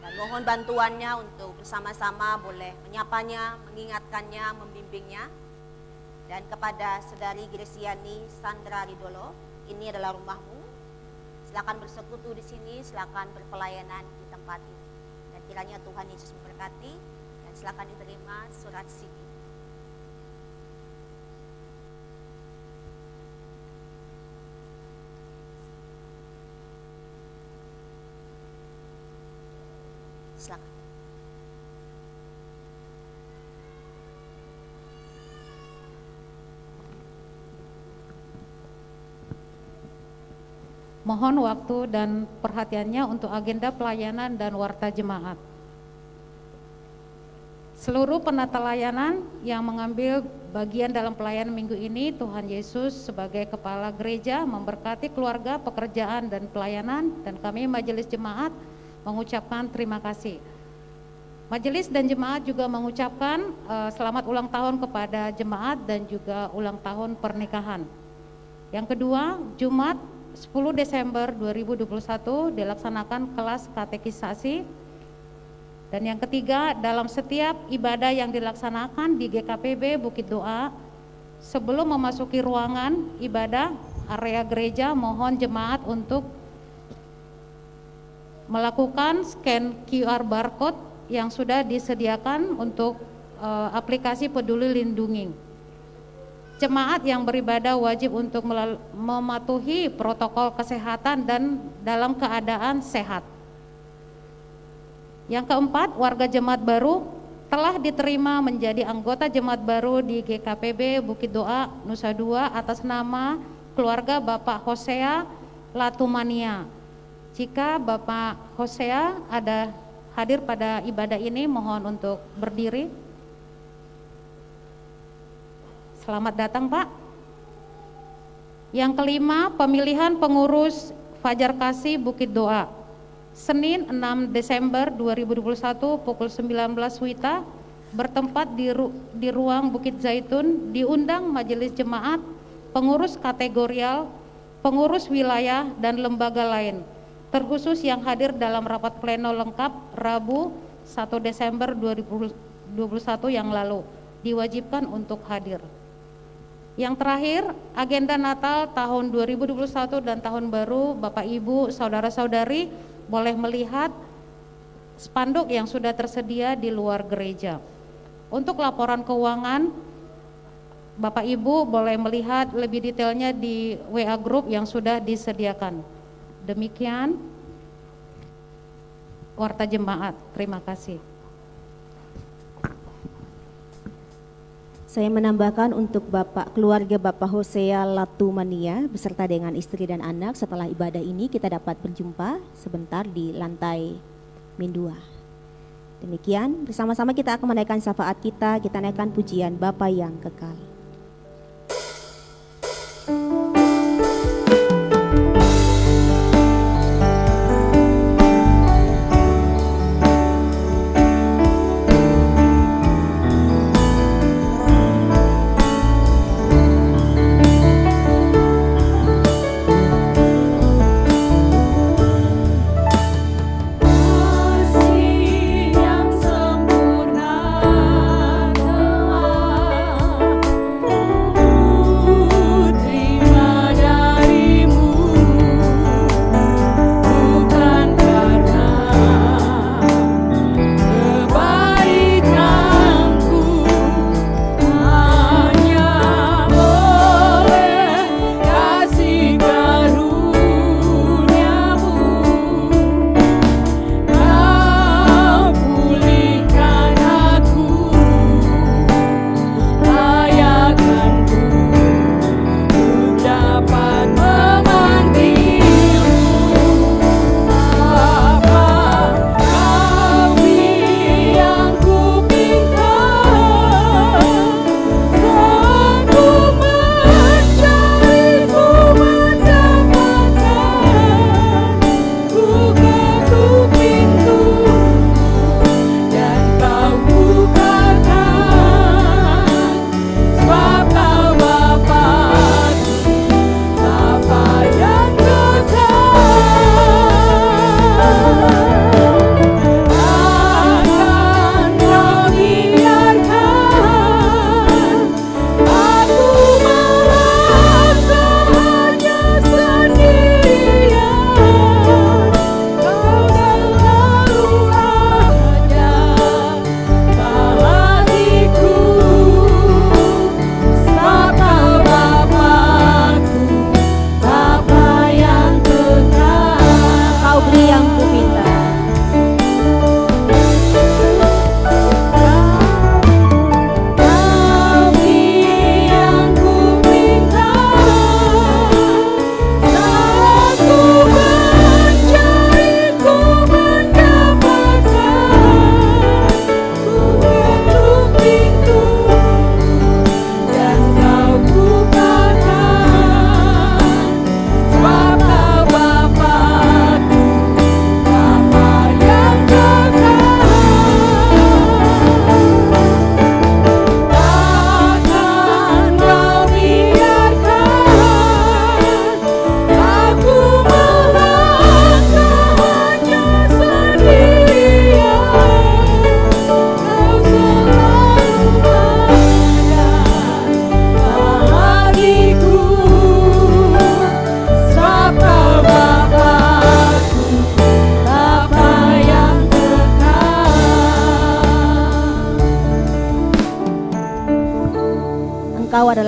dan mohon bantuannya untuk bersama-sama boleh menyapanya, mengingatkannya, membimbingnya. Dan kepada saudari Gresiani Sandra Ridolo, ini adalah rumahmu. Silakan bersekutu di sini, silakan berpelayanan di tempat ini. Dan kiranya Tuhan Yesus memberkati, dan silakan diterima surat CD. Silakan. Mohon waktu dan perhatiannya untuk agenda pelayanan dan warta jemaat. Seluruh penata layanan yang mengambil bagian dalam pelayanan minggu ini, Tuhan Yesus sebagai kepala gereja memberkati keluarga, pekerjaan, dan pelayanan, dan kami majelis jemaat mengucapkan terima kasih. Majelis dan jemaat juga mengucapkan selamat ulang tahun kepada jemaat dan juga ulang tahun pernikahan. Yang kedua, Jumat 10 Desember 2021 dilaksanakan kelas katekisasi. Dan yang ketiga, dalam setiap ibadah yang dilaksanakan di GKPB Bukit Doa, sebelum memasuki ruangan ibadah area gereja, mohon jemaat untuk melakukan scan QR barcode yang sudah disediakan untuk aplikasi Peduli Lindungi. Jemaat yang beribadah wajib untuk mematuhi protokol kesehatan dan dalam keadaan sehat. Yang keempat, warga jemaat baru telah diterima menjadi anggota jemaat baru di GKPB Bukit Doa Nusa Dua atas nama keluarga Bapak Hosea Latumania. Jika Bapak Hosea ada hadir pada ibadah ini, mohon untuk berdiri. Selamat datang, Pak. Yang kelima, pemilihan pengurus Fajar Kasih Bukit Doa. Senin 6 Desember 2021 pukul 19 WITA bertempat di ruang Bukit Zaitun, diundang majelis jemaat, pengurus kategorial, pengurus wilayah, dan lembaga lain, terkhusus yang hadir dalam rapat pleno lengkap Rabu 1 Desember 2021 yang lalu, diwajibkan untuk hadir. Yang terakhir, agenda Natal tahun 2021 dan tahun baru, Bapak Ibu, saudara-saudari boleh melihat spanduk yang sudah tersedia di luar gereja. Untuk laporan keuangan, Bapak Ibu boleh melihat lebih detailnya di WA Group yang sudah disediakan. Demikian warta jemaat. Terima kasih. Saya menambahkan untuk keluarga Bapak Hosea Latumania beserta dengan istri dan anak, setelah ibadah ini kita dapat berjumpa sebentar di lantai min 2. Demikian, bersama-sama kita akan menaikkan syafaat kita naikkan pujian Bapa yang kekal. Kasih yang sempurna telah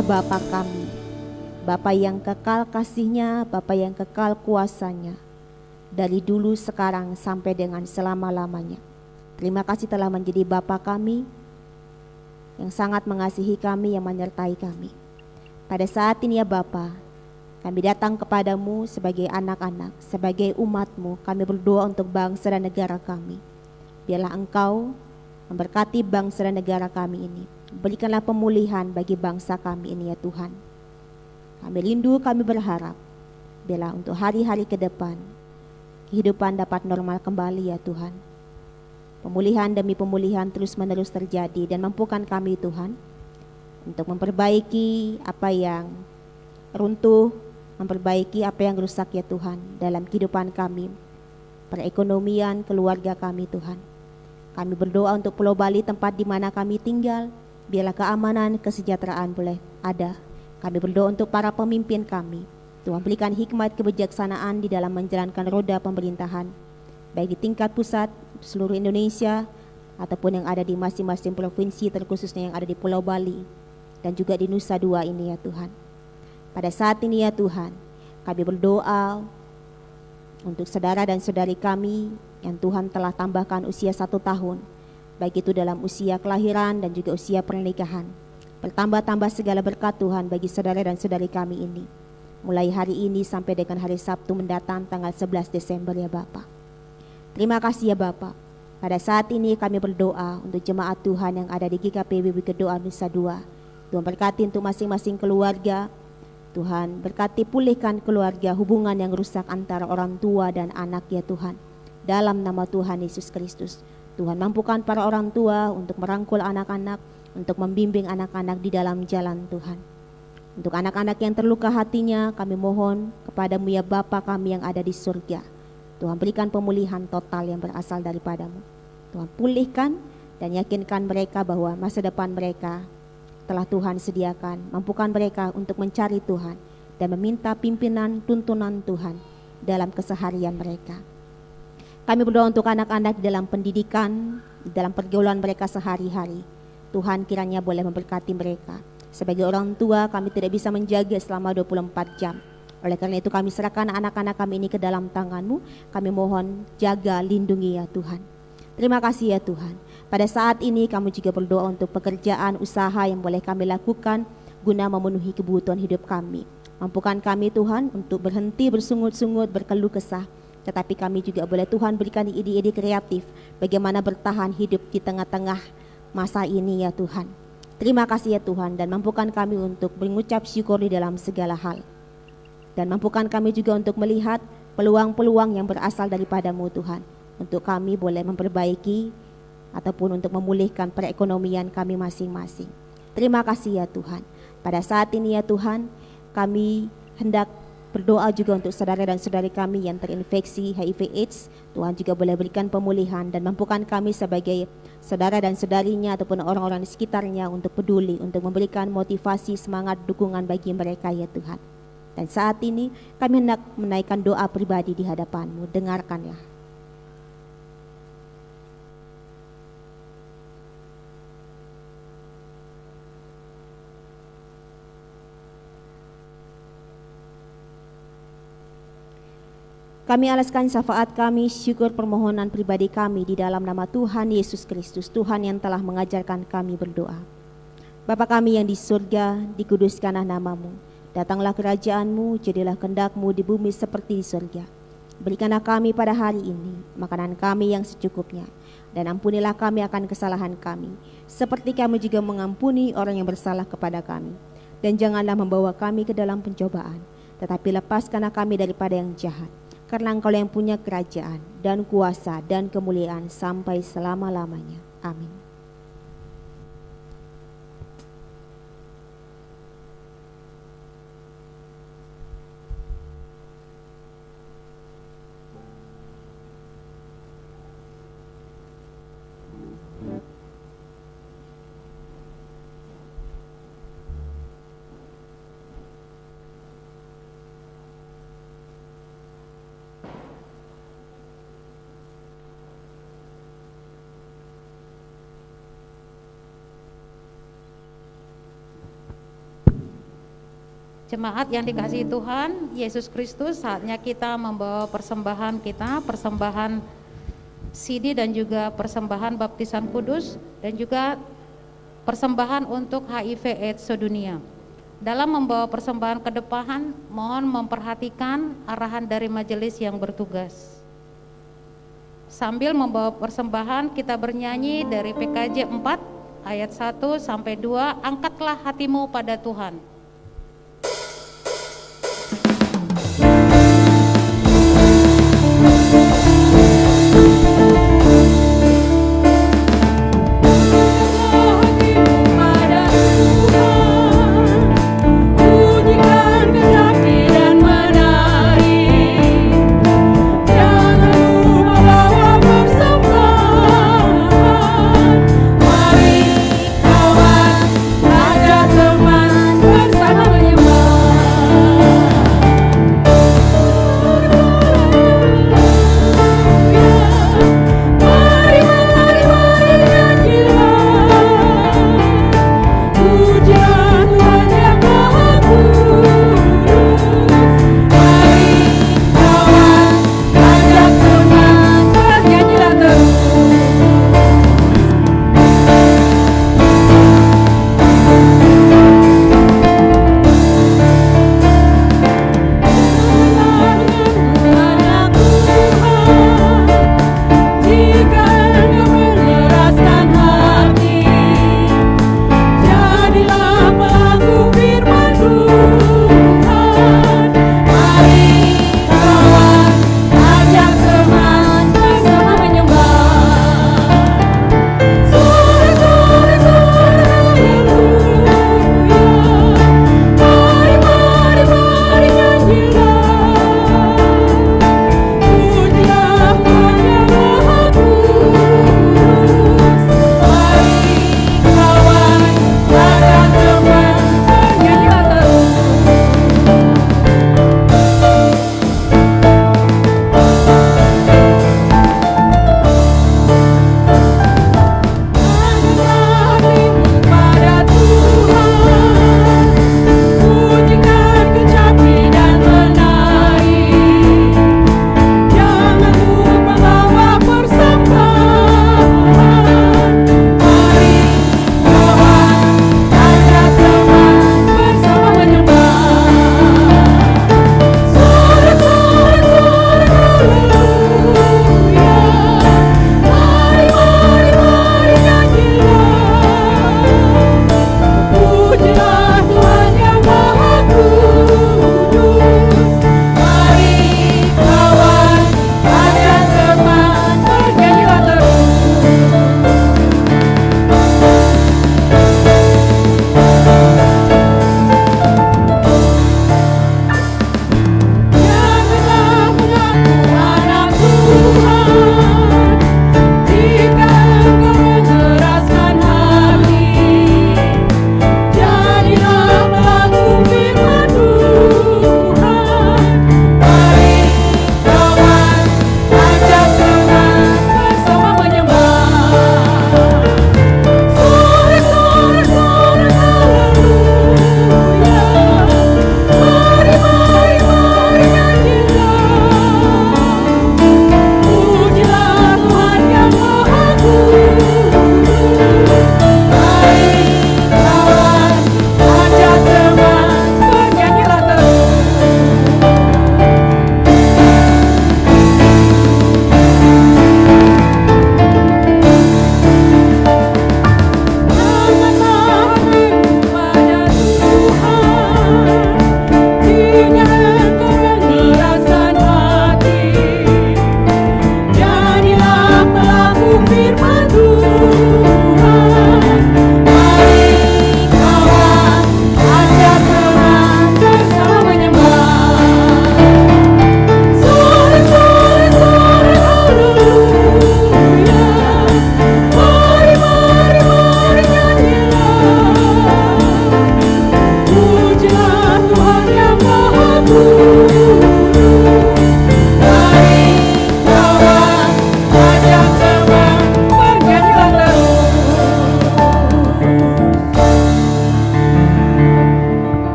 adalah Bapa kami, Bapa yang kekal kasih-Nya, Bapa yang kekal kuasa-Nya, dari dulu, sekarang, sampai dengan selama-lamanya. Terima kasih telah menjadi Bapa kami, yang sangat mengasihi kami, yang menyertai kami. Pada saat ini ya Bapa, kami datang kepadamu sebagai anak-anak, sebagai umat-Mu. Kami berdoa untuk bangsa dan negara kami. Biarlah Engkau memberkati bangsa dan negara kami ini. Berikanlah pemulihan bagi bangsa kami ini ya Tuhan. Kami rindu, kami berharap, biarlah untuk hari-hari ke depan, kehidupan dapat normal kembali ya Tuhan. Pemulihan demi pemulihan terus-menerus terjadi, dan mampukan kami Tuhan untuk memperbaiki apa yang runtuh, memperbaiki apa yang rusak ya Tuhan dalam kehidupan kami, perekonomian keluarga kami Tuhan. Kami berdoa untuk Pulau Bali, tempat di mana kami tinggal, biarlah keamanan, kesejahteraan boleh ada. Kami berdoa untuk para pemimpin kami, Tuhan berikan hikmat kebijaksanaan di dalam menjalankan roda pemerintahan, baik di tingkat pusat, seluruh Indonesia, ataupun yang ada di masing-masing provinsi, terkhususnya yang ada di Pulau Bali, dan juga di Nusa Dua ini ya Tuhan. Pada saat ini ya Tuhan, kami berdoa untuk saudara dan saudari kami yang Tuhan telah tambahkan usia 1 tahun, baik itu dalam usia kelahiran dan juga usia pernikahan. Bertambah-tambah segala berkat Tuhan bagi saudara dan saudari kami ini, mulai hari ini sampai dengan hari Sabtu mendatang tanggal 11 Desember ya Bapak. Terima kasih ya Bapak. Pada saat ini kami berdoa untuk jemaat Tuhan yang ada di GKP BB Kedua Nusa Dua. Tuhan berkati untuk masing-masing keluarga. Tuhan berkati pulihkan keluarga, hubungan yang rusak antara orang tua dan anak ya Tuhan. Dalam nama Tuhan Yesus Kristus, Tuhan mampukan para orang tua untuk merangkul anak-anak, untuk membimbing anak-anak di dalam jalan Tuhan. Untuk anak-anak yang terluka hatinya, kami mohon kepadamu ya Bapa kami yang ada di surga. Tuhan berikan pemulihan total yang berasal daripadamu. Tuhan pulihkan dan yakinkan mereka bahwa masa depan mereka telah Tuhan sediakan. Mampukan mereka untuk mencari Tuhan dan meminta pimpinan tuntunan Tuhan dalam keseharian mereka. Kami berdoa untuk anak-anak dalam pendidikan, dalam pergaulan mereka sehari-hari. Tuhan kiranya boleh memberkati mereka. Sebagai orang tua kami tidak bisa menjaga selama 24 jam. Oleh karena itu kami serahkan anak-anak kami ini ke dalam tangan-Mu. Kami mohon jaga, lindungi ya Tuhan. Terima kasih ya Tuhan. Pada saat ini kami juga berdoa untuk pekerjaan, usaha yang boleh kami lakukan guna memenuhi kebutuhan hidup kami. Mampukan kami Tuhan untuk berhenti bersungut-sungut, berkeluh kesah. Tetapi kami juga boleh Tuhan berikan ide-ide kreatif bagaimana bertahan hidup di tengah-tengah masa ini ya Tuhan. Terima kasih ya Tuhan, dan mampukan kami untuk mengucap syukur di dalam segala hal. Dan mampukan kami juga untuk melihat peluang-peluang yang berasal daripada-Mu Tuhan, untuk kami boleh memperbaiki ataupun untuk memulihkan perekonomian kami masing-masing. Terima kasih ya Tuhan. Pada saat ini ya Tuhan, kami hendak berdoa juga untuk saudara dan saudari kami yang terinfeksi HIV/AIDS. Tuhan juga boleh berikan pemulihan dan mampukan kami sebagai saudara dan saudarinya ataupun orang-orang di sekitarnya untuk peduli, untuk memberikan motivasi, semangat, dukungan bagi mereka ya Tuhan. Dan saat ini kami hendak menaikkan doa pribadi di hadapan-Mu. Dengarkanlah. Kami alaskan syafaat kami, syukur permohonan pribadi kami di dalam nama Tuhan Yesus Kristus, Tuhan yang telah mengajarkan kami berdoa. Bapa kami yang di surga, dikuduskanlah nama-Mu. Datanglah kerajaan-Mu, jadilah kehendak-Mu di bumi seperti di surga. Berikanlah kami pada hari ini makanan kami yang secukupnya, dan ampunilah kami akan kesalahan kami, seperti kami juga mengampuni orang yang bersalah kepada kami. Dan janganlah membawa kami ke dalam pencobaan, tetapi lepaskanlah kami daripada yang jahat. Karena Engkau yang punya kerajaan dan kuasa dan kemuliaan sampai selama-lamanya. Amin. Jemaat yang dikasihi Tuhan Yesus Kristus, saatnya kita membawa persembahan kita, persembahan CD dan juga persembahan baptisan kudus dan juga persembahan untuk HIV AIDS sedunia. Dalam membawa persembahan ke depan, mohon memperhatikan arahan dari majelis yang bertugas. Sambil membawa persembahan, kita bernyanyi dari PKJ 4 ayat 1 sampai 2, angkatlah hatimu pada Tuhan. Mari kawan, ajak teman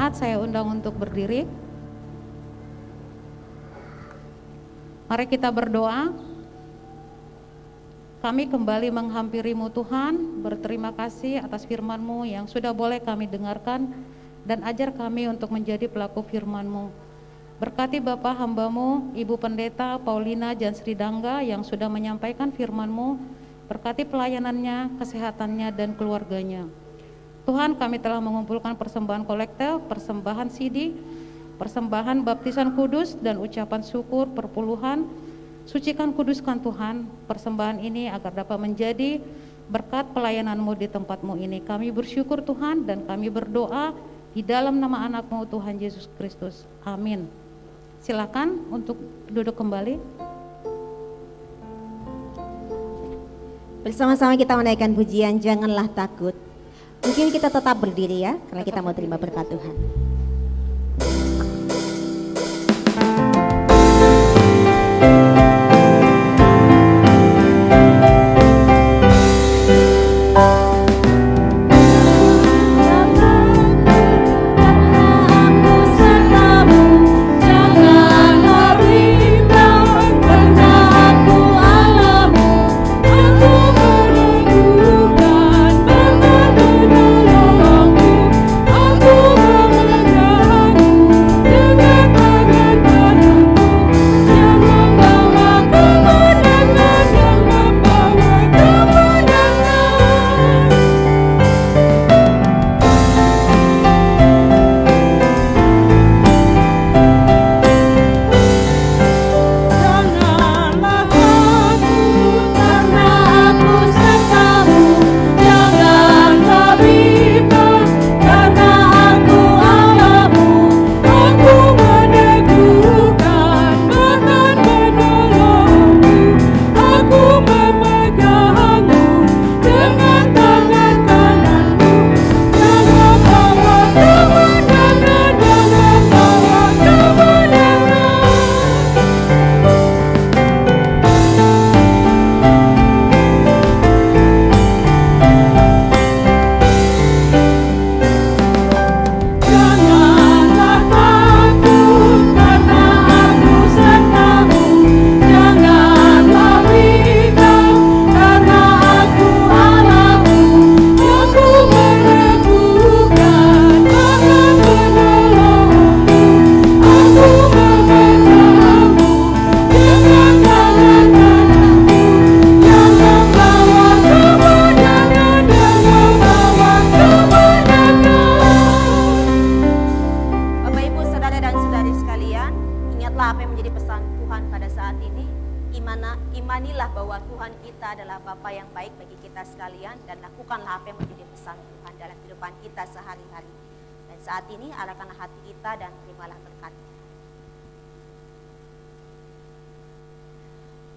Jemaat saya undang untuk berdiri. Mari kita berdoa. Kami kembali menghampiri-Mu Tuhan, berterima kasih atas firman-Mu yang sudah boleh kami dengarkan, dan ajar kami untuk menjadi pelaku firman-Mu. Berkati Bapak hamba-Mu, Ibu Pendeta Paulina Jan Sridangga yang sudah menyampaikan firman-Mu, berkati pelayanannya, kesehatannya, dan keluarganya. Tuhan, kami telah mengumpulkan persembahan kolektif, persembahan CD, persembahan baptisan kudus, dan ucapan syukur perpuluhan. Sucikan, kuduskan Tuhan persembahan ini agar dapat menjadi berkat pelayanan-Mu di tempat-Mu ini. Kami bersyukur Tuhan dan kami berdoa di dalam nama anak-Mu Tuhan Yesus Kristus. Amin. Silakan untuk duduk kembali. Bersama-sama kita menaikkan pujian Janganlah Takut. Mungkin kita tetap berdiri ya, karena kita mau terima berkat Tuhan.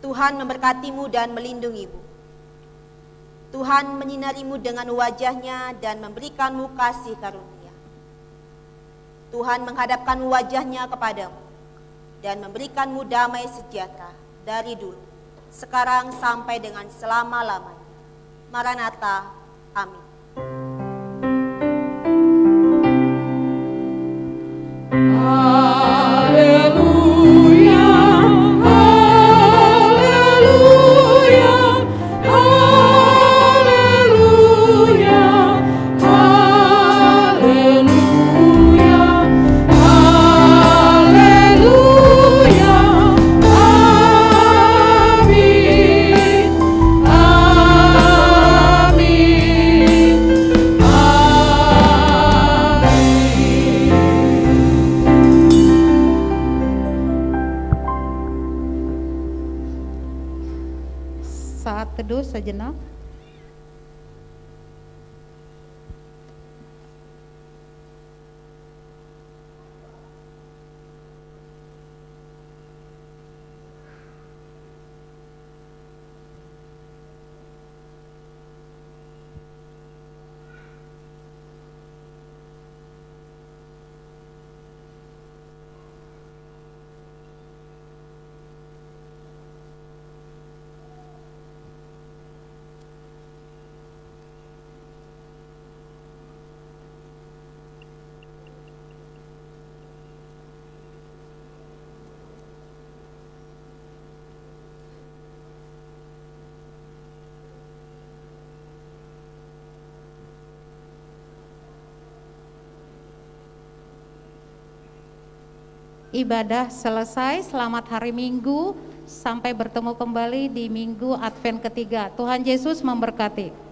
Tuhan memberkatimu dan melindungimu. Tuhan menyinarimu dengan wajah-Nya dan memberikanmu kasih karunia. Tuhan menghadapkan wajah-Nya kepadamu dan memberikanmu damai sejahtera dari dulu, sekarang sampai dengan selama-lamanya. Maranatha. Amin. Saat teduh sejenak. ibadah selesai. Selamat hari Minggu. Sampai bertemu kembali di Minggu Advent ketiga. Tuhan Yesus memberkati.